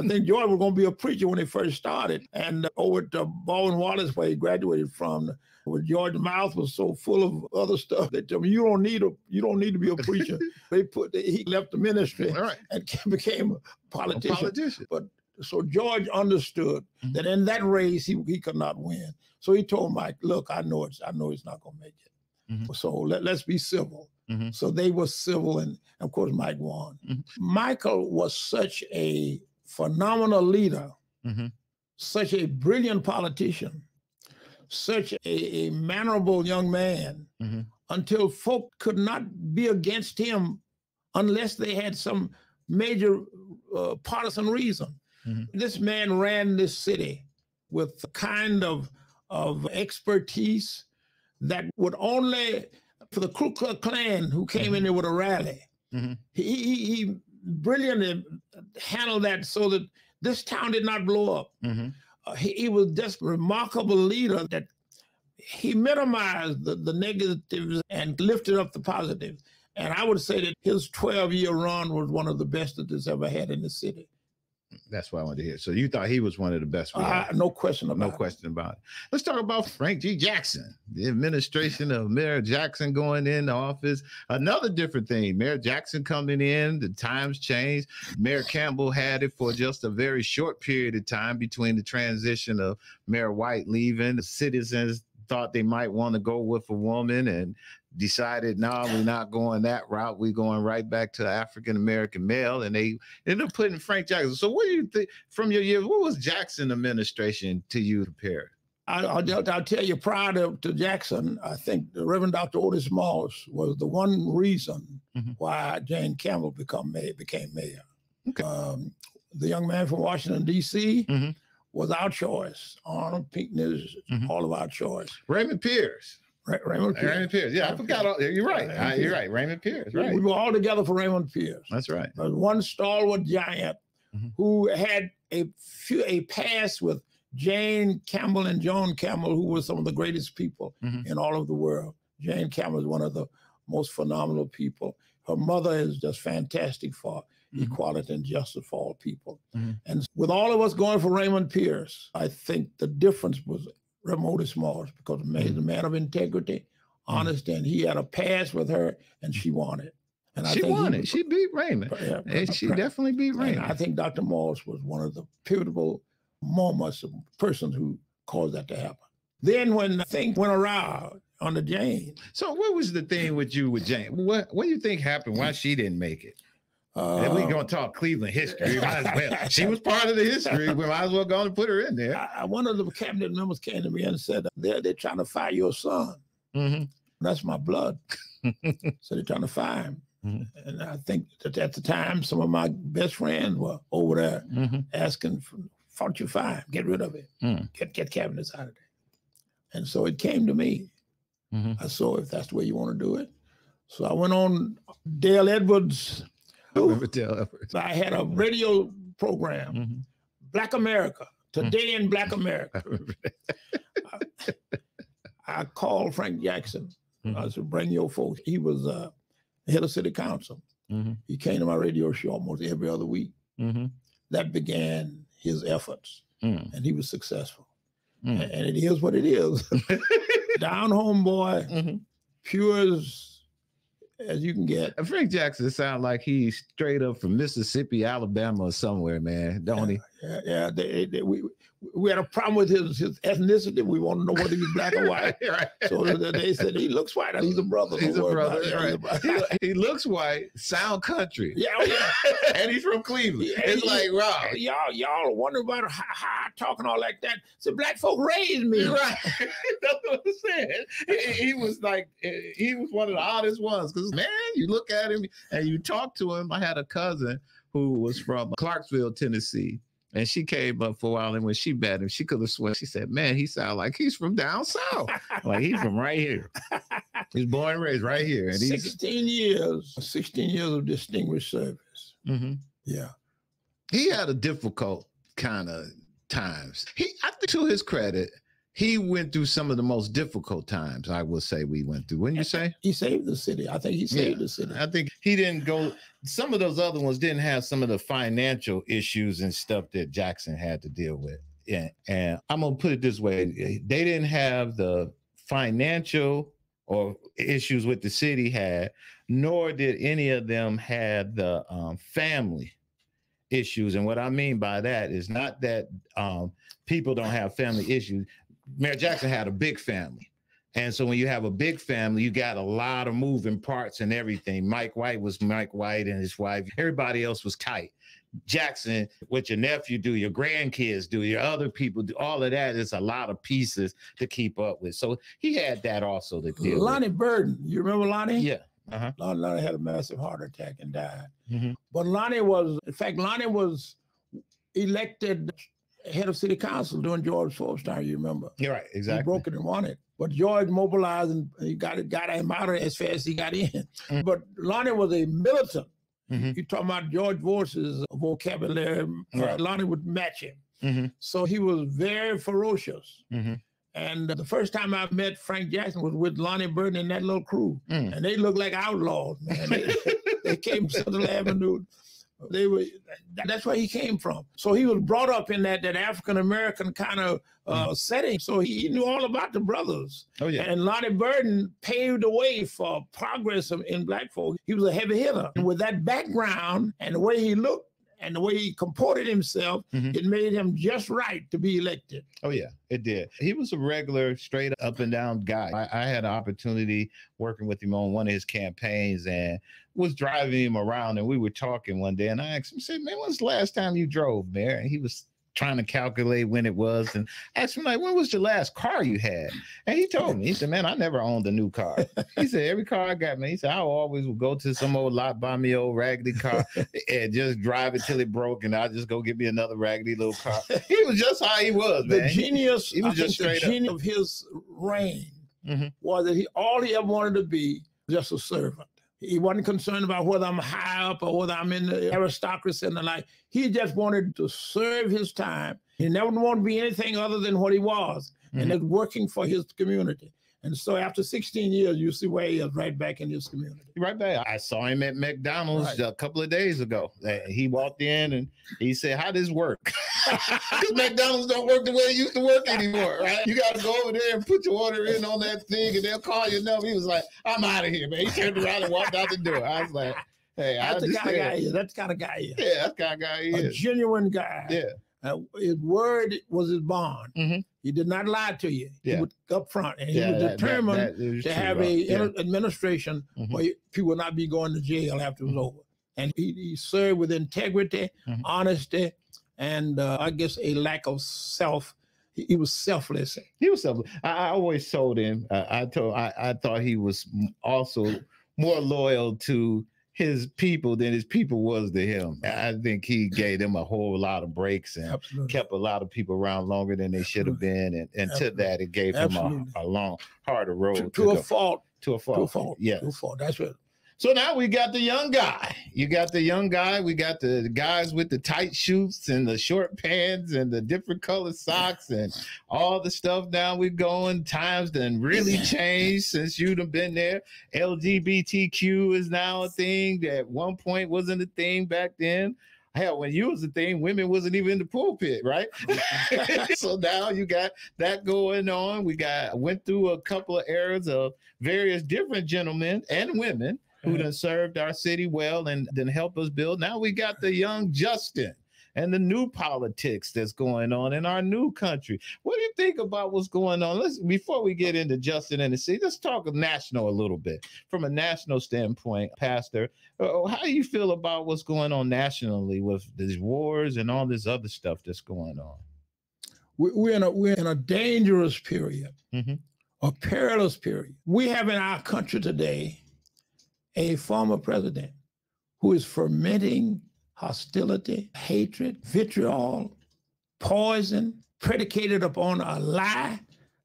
think George was going to be a preacher when he first started. And over at Baldwin Wallace, where he graduated from, where George's mouth was so full of other stuff, they told me, you don't need to be a preacher. He left the ministry and became a politician. But so George understood that in that race he could not win. So he told Mike, look, I know he's not going to make it. So let's be civil. So they were civil, and of course Mike won. Michael was such a phenomenal leader, such a brilliant politician, such a mannerable young man, until folk could not be against him unless they had some major partisan reason. This man ran this city with the kind of expertise that would only, for the Ku Klux Klan who came in there with a rally, he brilliantly handled that so that this town did not blow up. He was just a remarkable leader that he minimized the negatives and lifted up the positives. And I would say that his 12-year run was one of the best that this ever had in the city. That's what I wanted to hear. So you thought he was one of the best? No question about it. No question about it. Let's talk about Frank G. Jackson, the administration of Mayor Jackson going into office. Another different thing, Mayor Jackson coming in, the times changed. Mayor Campbell had it for just a very short period of time between the transition of Mayor White leaving. The citizens thought they might want to go with a woman and decided, no, we're not going that route. We're going right back to African-American male. And they ended up putting Frank Jackson. So what do you think from your years? What was Jackson administration to you compared? I'll tell you, prior to Jackson, I think the Reverend Dr. Otis Moss was the one reason why Jane Campbell became mayor. Okay. The young man from Washington, D.C., was our choice. Arnold Pinckney, all of our choice. Raymond Pierce. Raymond Pierce. Yeah, I forgot. You're right. You're right. Raymond Pierce. Right. We were all together for Raymond Pierce. That's right. One stalwart giant who had a past with Jane Campbell and Joan Campbell, who were some of the greatest people in all of the world. Jane Campbell is one of the most phenomenal people. Her mother is just fantastic for equality and justice for all people. And with all of us going for Raymond Pierce, I think the difference was Reverend Smalls, because he's a man of integrity, honesty, and he had a past with her, and she won it. And she won it. She beat Raymond. She definitely beat Raymond. And I think Dr. Morris was one of the pivotal moments of persons who caused that to happen. Then when the thing went around on the Jane. So what was the thing with you with Jane? What do you think happened? Why she didn't make it? And we're going to talk Cleveland history. Might as well. She was part of the history. We might as well go and put her in there. One of the cabinet members came to me and said, they're trying to fire your son. That's my blood. So they're trying to fire him. And I think that at the time, some of my best friends were over there asking, why don't you fire him? Get rid of it. Get Cavaniss out of there. And so it came to me. I saw, if that's the way you want to do it. So I went on Dale Edwards. I had a radio program, Black America, Today in Black America. I called Frank Jackson. I said, bring your folks. He was the head of city council. He came to my radio show almost every other week. That began his efforts, and he was successful. And it is what it is. Down home boy, pure as you can get. Frank Jackson sounds like he's straight up from Mississippi, Alabama, or somewhere, man, don't he? Yeah. We had a problem with his ethnicity. We want to know whether he's black or white. So they said he looks white. He's a brother. He's a brother. He looks white, sound country. Yeah. And he's from Cleveland. It's like, wow. Y'all wonder about how I talk and all like that. So black folk raised me. Right. That's what I'm saying. He was one of the oddest ones. Because, man, you look at him and you talk to him. I had a cousin who was from Clarksville, Tennessee. And she came up for a while, and when she met him, she could have sworn. She said, man, he sounds like he's from down south. Like he's from right here. He's born and raised right here. And 16 years of distinguished service. Yeah. He had a difficult kind of times. I think to his credit, he went through some of the most difficult times, I will say, we went through. Wouldn't you say? He saved the city. I think he saved the city. I think he didn't go. Some of those other ones didn't have some of the financial issues and stuff that Jackson had to deal with. Yeah. And I'm going to put it this way. They didn't have the financial or issues with the city had, nor did any of them had the family issues. And what I mean by that is not that people don't have family issues. Mayor Jackson had a big family. And so when you have a big family, you got a lot of moving parts and everything. Mike White was Mike White and his wife. Everybody else was tight. Jackson, what your nephew do, your grandkids do, your other people do, all of that is a lot of pieces to keep up with. So he had that also to deal Lonnie with. Burden, you remember Lonnie? Yeah. Lonnie had a massive heart attack and died. But Lonnie was elected head of city council during George Forbes' time, you remember? You're right, exactly. He broke it and won it. But George mobilized and he got him out of it as fast as he got in. But Lonnie was a militant. You talking about George Voice's vocabulary, Lonnie would match him. So he was very ferocious. And the first time I met Frank Jackson was with Lonnie Burden and that little crew. And they looked like outlaws, man. They came from Central Avenue. That's where he came from. So he was brought up in that African-American kind of setting. So he knew all about the brothers. Oh, yeah. And Lonnie Burden paved the way for progress in black folk. He was a heavy hitter. And with that background and the way he looked and the way he comported himself, it made him just right to be elected. Oh, yeah, it did. He was a regular, straight up and down guy. I had an opportunity working with him on one of his campaigns and was driving him around, and we were talking one day, and I asked him, I said, man, when's the last time you drove, Mayor? And he was trying to calculate when it was, and asked him, like, when was the last car you had? And he told me, he said, man, I never owned a new car. He said, every car I got, man, he said, I always would go to some old lot, buy me an old raggedy car, and just drive it till it broke, and I'll just go get me another raggedy little car. He was just how he was, man. The genius, he was just straight the genius of his reign was that all he ever wanted to be just a servant. He wasn't concerned about whether I'm high up or whether I'm in the aristocracy and the like. He just wanted to serve his time. He never wanted to be anything other than what he was, and it's working for his community. And so after 16 years, you see where he is right back in his community. Right back. I saw him at McDonald's a couple of days ago. He walked in and he said, "How does this work?" Because McDonald's don't work the way it used to work anymore, right? You got to go over there and put your order in on that thing and they'll call your number. He was like, "I'm out of here, man." He turned around and walked out the door. I was like, hey, that's the kind of guy he is. That's the kind of guy he is. Yeah, that's the kind of guy he is. A genuine guy. Yeah. His word was his bond. He did not lie to you. He was up front, and he was determined to have an administration where people would not be going to jail after it was over. And he served with integrity, honesty, and I guess a lack of self. He was selfless. He was selfless. I always told him. I thought he was also more loyal to his people than his people was to him. I think he gave them a whole lot of breaks and kept a lot of people around longer than they should have been. And to that, it gave him a long, harder road. To a fault. To a fault. Yes. To a fault. That's right. So now we got the young guy. You got the young guy. We got the guys with the tight shoots and the short pants and the different colored socks and all the stuff. Now we're going. Times done really changed since you'd have been there. LGBTQ is now a thing that at one point wasn't a thing back then. Hell, when you was a thing, women wasn't even in the pulpit, right? So now you got that going on. We went through a couple of eras of various different gentlemen and women who done served our city well and then helped us build. Now we got the young Justin and the new politics that's going on in our new country. What do you think about what's going on? Before we get into Justin and the city, let's talk national a little bit. From a national standpoint, Pastor, how do you feel about what's going on nationally with these wars and all this other stuff that's going on? We're in a dangerous period, a perilous period. We have in our country today a former president who is fermenting hostility, hatred, vitriol, poison, predicated upon a lie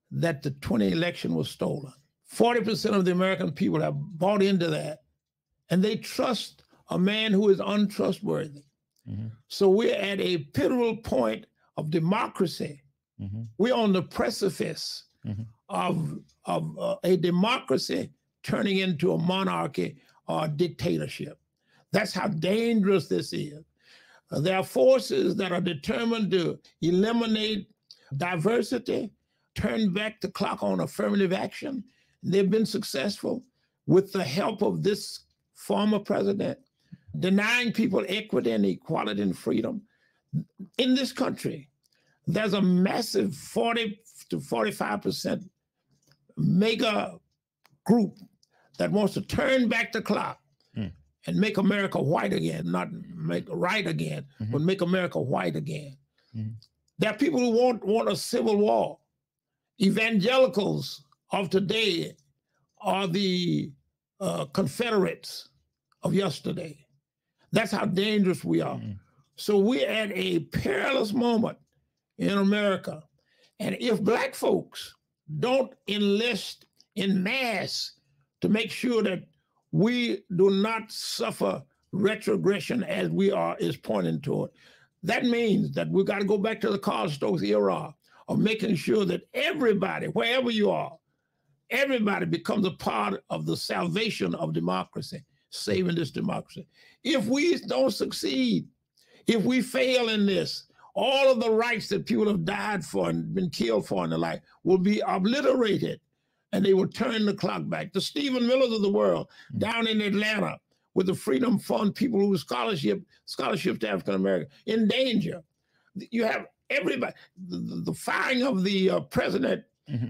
that the 2020 election was stolen. 40% of the American people have bought into that, and they trust a man who is untrustworthy. So we're at a pivotal point of democracy. We're on the precipice of a democracy turning into a monarchy or a dictatorship. That's how dangerous this is. There are forces that are determined to eliminate diversity, turn back the clock on affirmative action. They've been successful with the help of this former president, denying people equity and equality and freedom. In this country, there's a massive 40 to 45% mega group that wants to turn back the clock and make America white again, not make right again, but make America white again. There are people who want a civil war. Evangelicals of today are the Confederates of yesterday. That's how dangerous we are. So we're at a perilous moment in America. And if Black folks don't enlist in mass to make sure that we do not suffer retrogression as is pointing toward, that means that we got to go back to the Carl Stokes era of making sure that everybody, wherever you are, everybody becomes a part of the salvation of democracy, saving this democracy. If we don't succeed, if we fail in this, all of the rights that people have died for and been killed for and the like will be obliterated, and they will turn the clock back. The Stephen Millers of the world down in Atlanta with the Freedom Fund, people whose scholarship to African American in danger. You have everybody, the firing of the president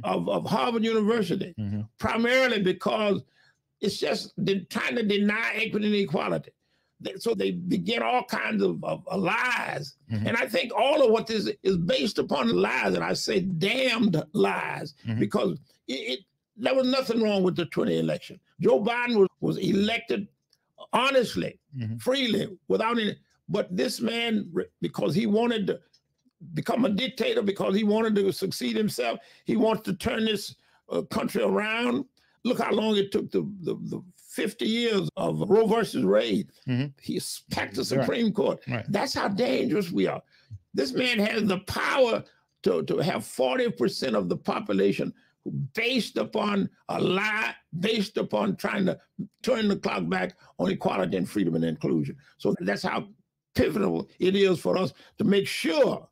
of Harvard University, primarily because it's just trying to deny equity and equality. So they begin all kinds of lies. And I think all of what this is based upon lies, and I say damned lies, because there was nothing wrong with the 2020 election. Joe Biden was elected honestly, freely, without any, but this man, because he wanted to become a dictator, because he wanted to succeed himself, he wants to turn this country around. Look how long it took the 50 years of Roe versus Wade. He packed the Supreme Court. That's how dangerous we are. This man has the power to have 40% of the population based upon a lie, based upon trying to turn the clock back on equality and freedom and inclusion. So that's how pivotal it is for us to make sure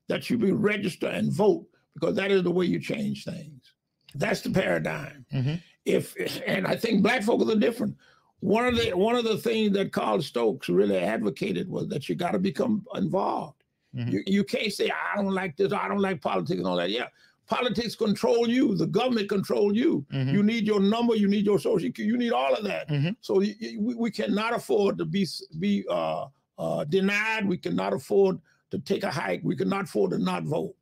that you be registered and vote, because that is the way you change things. That's the paradigm. And I think black folks are different. One of the things that Carl Stokes really advocated was that you got to become involved. You can't say, I don't like this, I don't like politics and all that. Yeah, politics control you, the government control you. You need your number, you need your social security, you need all of that. So we cannot afford to be denied. We cannot afford to take a hike. We cannot afford to not vote.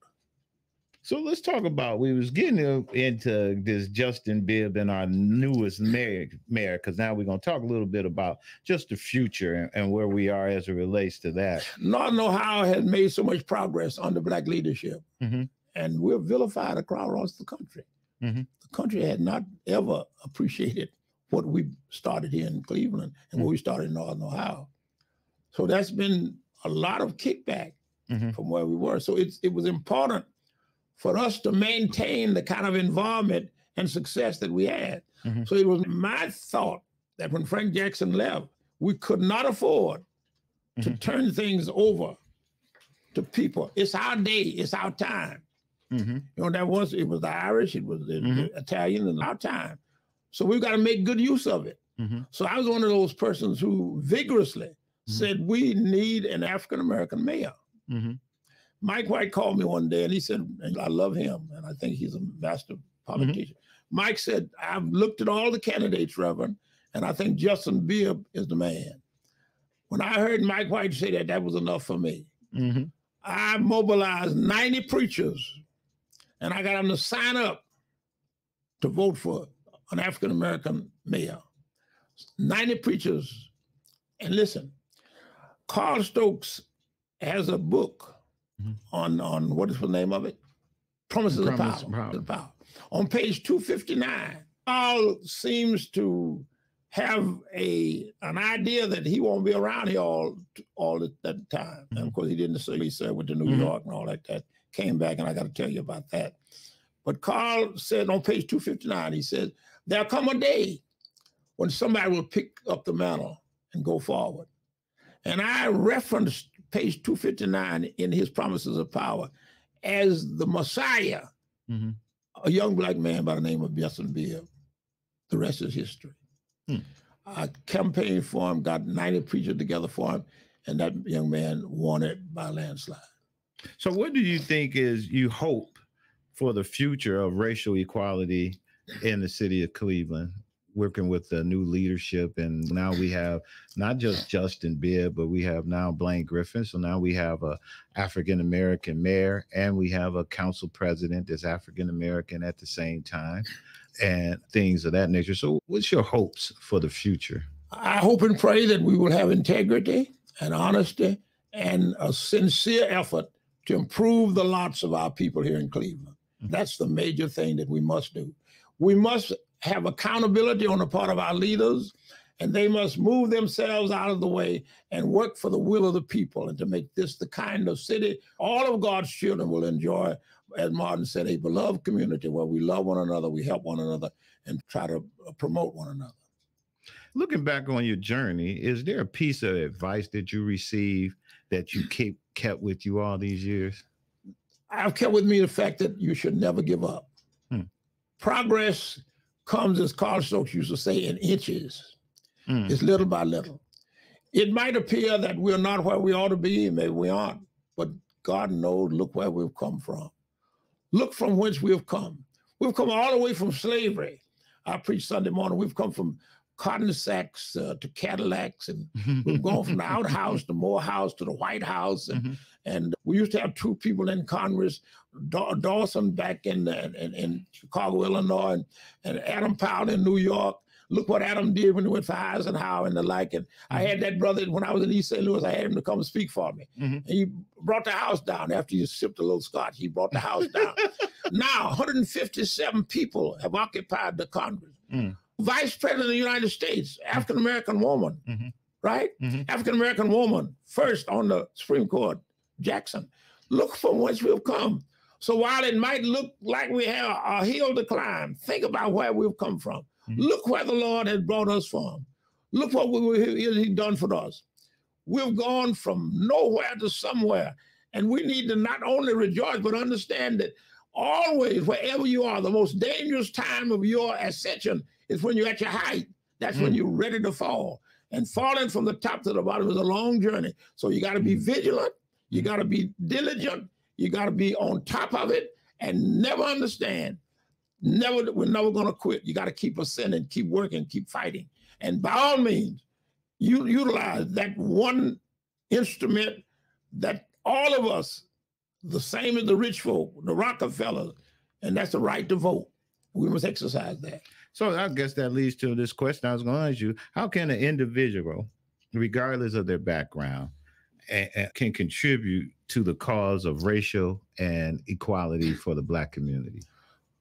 So let's talk about, we was getting into this Justin Bibb and our newest mayor, because now we're going to talk a little bit about just the future and where we are as it relates to that. Northern Ohio has made so much progress under black leadership, and we're vilified across the country. The country had not ever appreciated what we started here in Cleveland and what we started in Northern Ohio. So that's been a lot of kickback from where we were. So it was important for us to maintain the kind of involvement and success that we had. So it was my thought that when Frank Jackson left, we could not afford to turn things over to people. It's our day, it's our time. You know, it was the Irish, it was the Italian, and our time. So we've got to make good use of it. So I was one of those persons who vigorously said, we need an African-American mayor. Mike White called me one day and he said, and I love him, and I think he's a master politician. Mike said, I've looked at all the candidates, Reverend, and I think Justin Bibb is the man. When I heard Mike White say that, that was enough for me. I mobilized 90 preachers, and I got them to sign up to vote for an African-American mayor. 90 preachers. And listen, Carl Stokes has a book on what is the name of it? Promises of Power. On page 259, Carl seems to have an idea that he won't be around here all at that time. And of course, he didn't necessarily say went to New York and all that. Came back, and I got to tell you about that. But Carl said on page 259, he said, there'll come a day when somebody will pick up the mantle and go forward. And I referenced page 259 in his Promises of Power as the Messiah, a young black man by the name of Justin Bibb. The rest is history. I campaigned for him, got 90 preachers together for him, and that young man won it by a landslide. So what do you think is, you hope for the future of racial equality in the city of Cleveland, working with the new leadership? And now we have not just Justin Bibb, but we have now Blaine Griffin. So now we have a African-American mayor, and we have a council president that's African-American at the same time, and things of that nature. So what's your hopes for the future? I hope and pray that we will have integrity and honesty and a sincere effort to improve the lots of our people here in Cleveland. That's the major thing that we must do. We must have accountability on the part of our leaders, and they must move themselves out of the way and work for the will of the people, and to make this the kind of city all of God's children will enjoy, as Martin said, a beloved community where we love one another, we help one another, and try to promote one another. Looking back on your journey, is there a piece of advice that you received that you kept with you all these years? I've kept with me the fact that you should never give up. Progress comes, as Carl Stokes used to say, in inches. It's little by little. It might appear that we're not where we ought to be, and maybe we aren't, but God knows, look where we've come from. Look from whence we have come. We've come all the way from slavery. I preach Sunday morning. We've come from cotton sacks to Cadillacs, and we've gone from the outhouse to Morehouse to the White House, and we used to have two people in Congress, Dawson back in Chicago, Illinois, and Adam Powell in New York. Look what Adam did when he went for Eisenhower and the like. And I had that brother when I was in East St. Louis. I had him to come speak for me. And he brought the house down after he sipped a little scotch. He brought the house down. Now, 157 people have occupied the Congress. Vice President of the United States, African-American woman, right? African-American woman, first on the Supreme Court, Jackson. Look from whence we've come. So while it might look like we have a hill to climb, think about where we've come from. Look where the Lord has brought us from. Look what He's done for us. We've gone from nowhere to somewhere. And we need to not only rejoice, but understand that always, wherever you are, the most dangerous time of your ascension is when you're at your height. That's when you're ready to fall. And falling from the top to the bottom is a long journey. So you got to be vigilant. You got to be diligent. You got to be on top of it and never understand. We're never going to quit. You got to keep ascending, keep working, keep fighting. And by all means, you utilize that one instrument that all of us, the same as the rich folk, the Rockefellers, and that's the right to vote. We must exercise that. So I guess that leads to this question I was going to ask you. How can an individual, regardless of their background, can contribute to the cause of racial and equality for the Black community?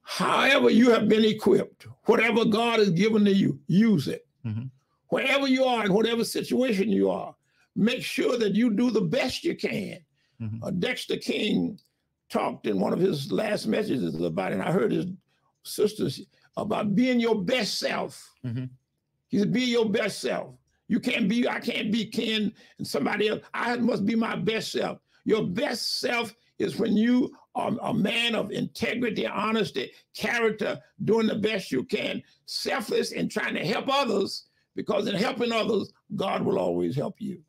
However you have been equipped, whatever God has given to you, use it. Wherever you are, in whatever situation you are, make sure that you do the best you can. Dexter King talked in one of his last messages about it, and I heard his sisters about being your best self. He said, be your best self. You can't be, I can't be Ken and somebody else. I must be my best self. Your best self is when you are a man of integrity, honesty, character, doing the best you can, selfless and trying to help others, because in helping others, God will always help you.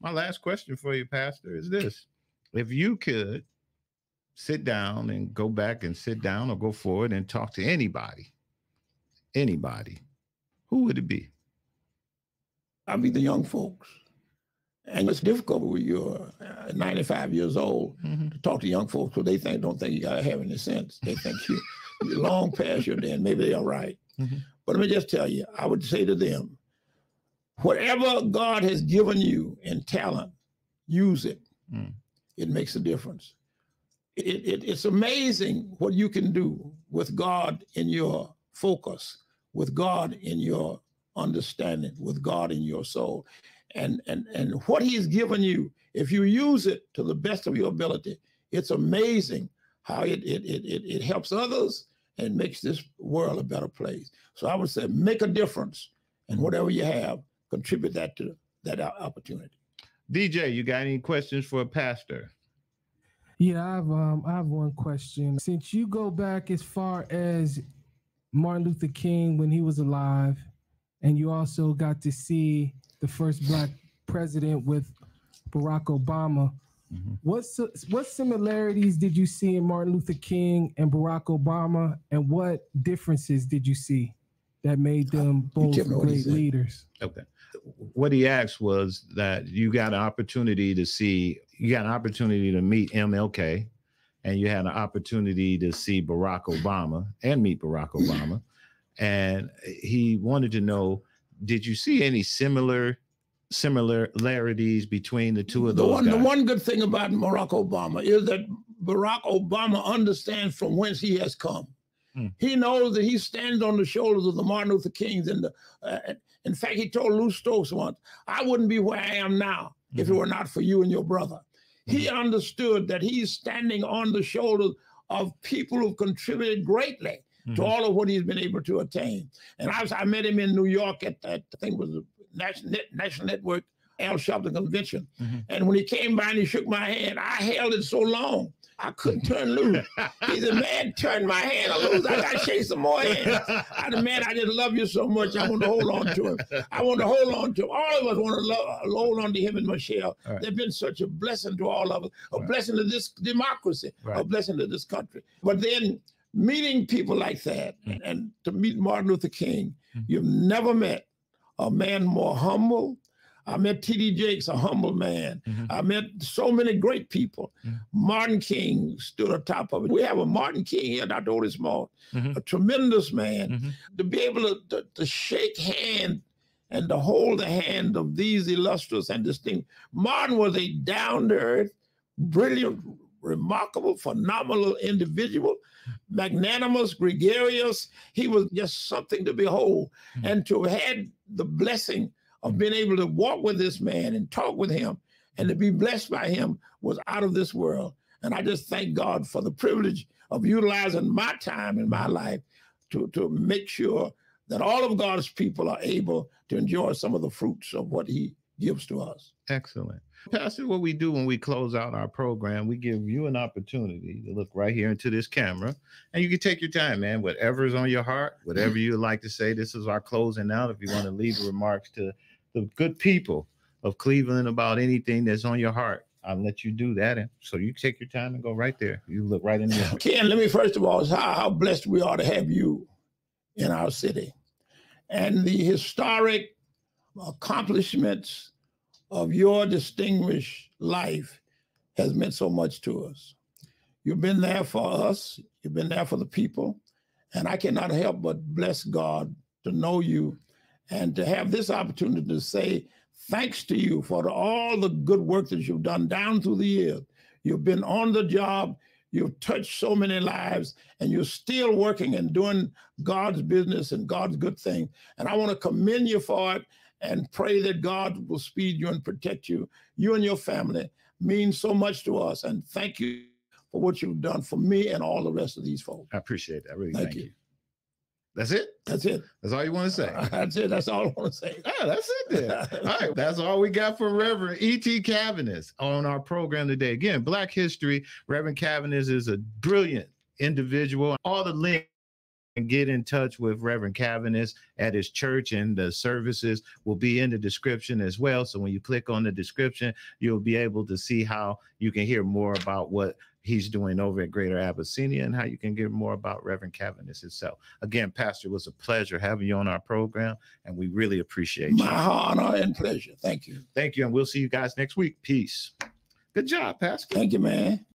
My last question for you, Pastor, is this. If you could sit down and go back and sit down or go forward and talk to anybody, who would it be? I'd be the young folks. And it's difficult when you're 95 years old to talk to young folks because they don't think you gotta have any sense. They think you're long past your day, and maybe they're right. But let me just tell you, I would say to them, whatever God has given you in talent, use it. It makes a difference. It's amazing what you can do with God in your focus, with God in your understanding, with God in your soul. And what He's given you, if you use it to the best of your ability, it's amazing how it helps others and makes this world a better place. So I would say make a difference, and whatever you have, contribute that to that opportunity. DJ, you got any questions for a pastor? Yeah, I have one question. Since you go back as far as Martin Luther King when he was alive, and you also got to see the first Black president with Barack Obama, what similarities did you see in Martin Luther King and Barack Obama, and what differences did you see that made them both great leaders? Okay. What he asked was that you got an opportunity to meet MLK, and you had an opportunity to see Barack Obama and meet Barack Obama. And he wanted to know, did you see any similarities between the two of those guys? The one good thing about Barack Obama is that Barack Obama understands from whence he has come. He knows that he stands on the shoulders of the Martin Luther Kings. And in fact, he told Lou Stokes once, I wouldn't be where I am now if it were not for you and your brother. He understood that he's standing on the shoulders of people who've contributed greatly to all of what he's been able to attain. And I met him in New York at I think it was the National Network Al Sharpton Convention. And when he came by and he shook my hand, I held it so long, I couldn't turn loose. He said, man, turn my hand loose. I got to shake some more hands. I said, man, I just love you so much. I want to hold on to him. I want to hold on to him. All of us want to hold on to him and Michelle. Right. They've been such a blessing to all of us, a blessing to this democracy, a blessing to this country. But then meeting people like that, and to meet Martin Luther King, you've never met a man more humble. I met T.D. Jakes, a humble man. I met so many great people. Martin King stood on top of it. We have a Martin King here, Dr. Otis Small, a tremendous man. To be able to shake hands and to hold the hand of these illustrious and distinct. Martin was a down-to-earth, brilliant remarkable, phenomenal individual, magnanimous, gregarious. He was just something to behold. And to have had the blessing of being able to walk with this man and talk with him and to be blessed by him was out of this world. And I just thank God for the privilege of utilizing my time in my life to make sure that all of God's people are able to enjoy some of the fruits of what he gives to us. Excellent. Pastor, what we do when we close out our program, we give you an opportunity to look right here into this camera, and you can take your time, man. Whatever is on your heart, whatever you would like to say. This is our closing out. If you want to leave remarks to the good people of Cleveland about anything that's on your heart, I'll let you do that. And so you take your time and go right there. You look right in there. Ken, let me first of all say how blessed we are to have you in our city. And the historic accomplishments of your distinguished life has meant so much to us. You've been there for us. You've been there for the people. And I cannot help but bless God to know you and to have this opportunity to say thanks to you for all the good work that you've done down through the years. You've been on the job. You've touched so many lives, and you're still working and doing God's business and God's good thing. And I want to commend you for it and pray that God will speed you and protect you. You and your family mean so much to us. And thank you for what you've done for me and all the rest of these folks. I appreciate that. Really, thank you. That's it? That's it. That's all you want to say? That's it. That's all I want to say. Oh, that's it then. All right. That's all we got for Reverend E.T. Cavaniss on our program today. Again, Black History. Reverend Cavaniss is a brilliant individual. All the links and get in touch with Reverend Cavaniss at his church, and the services will be in the description as well. So when you click on the description, you'll be able to see how you can hear more about what he's doing over at Greater Abyssinia and how you can get more about Reverend Cavaniss himself. Again, Pastor, it was a pleasure having you on our program, and we really appreciate you. My honor and pleasure. Thank you. Thank you, and we'll see you guys next week. Peace. Good job, Pastor. Thank you, man.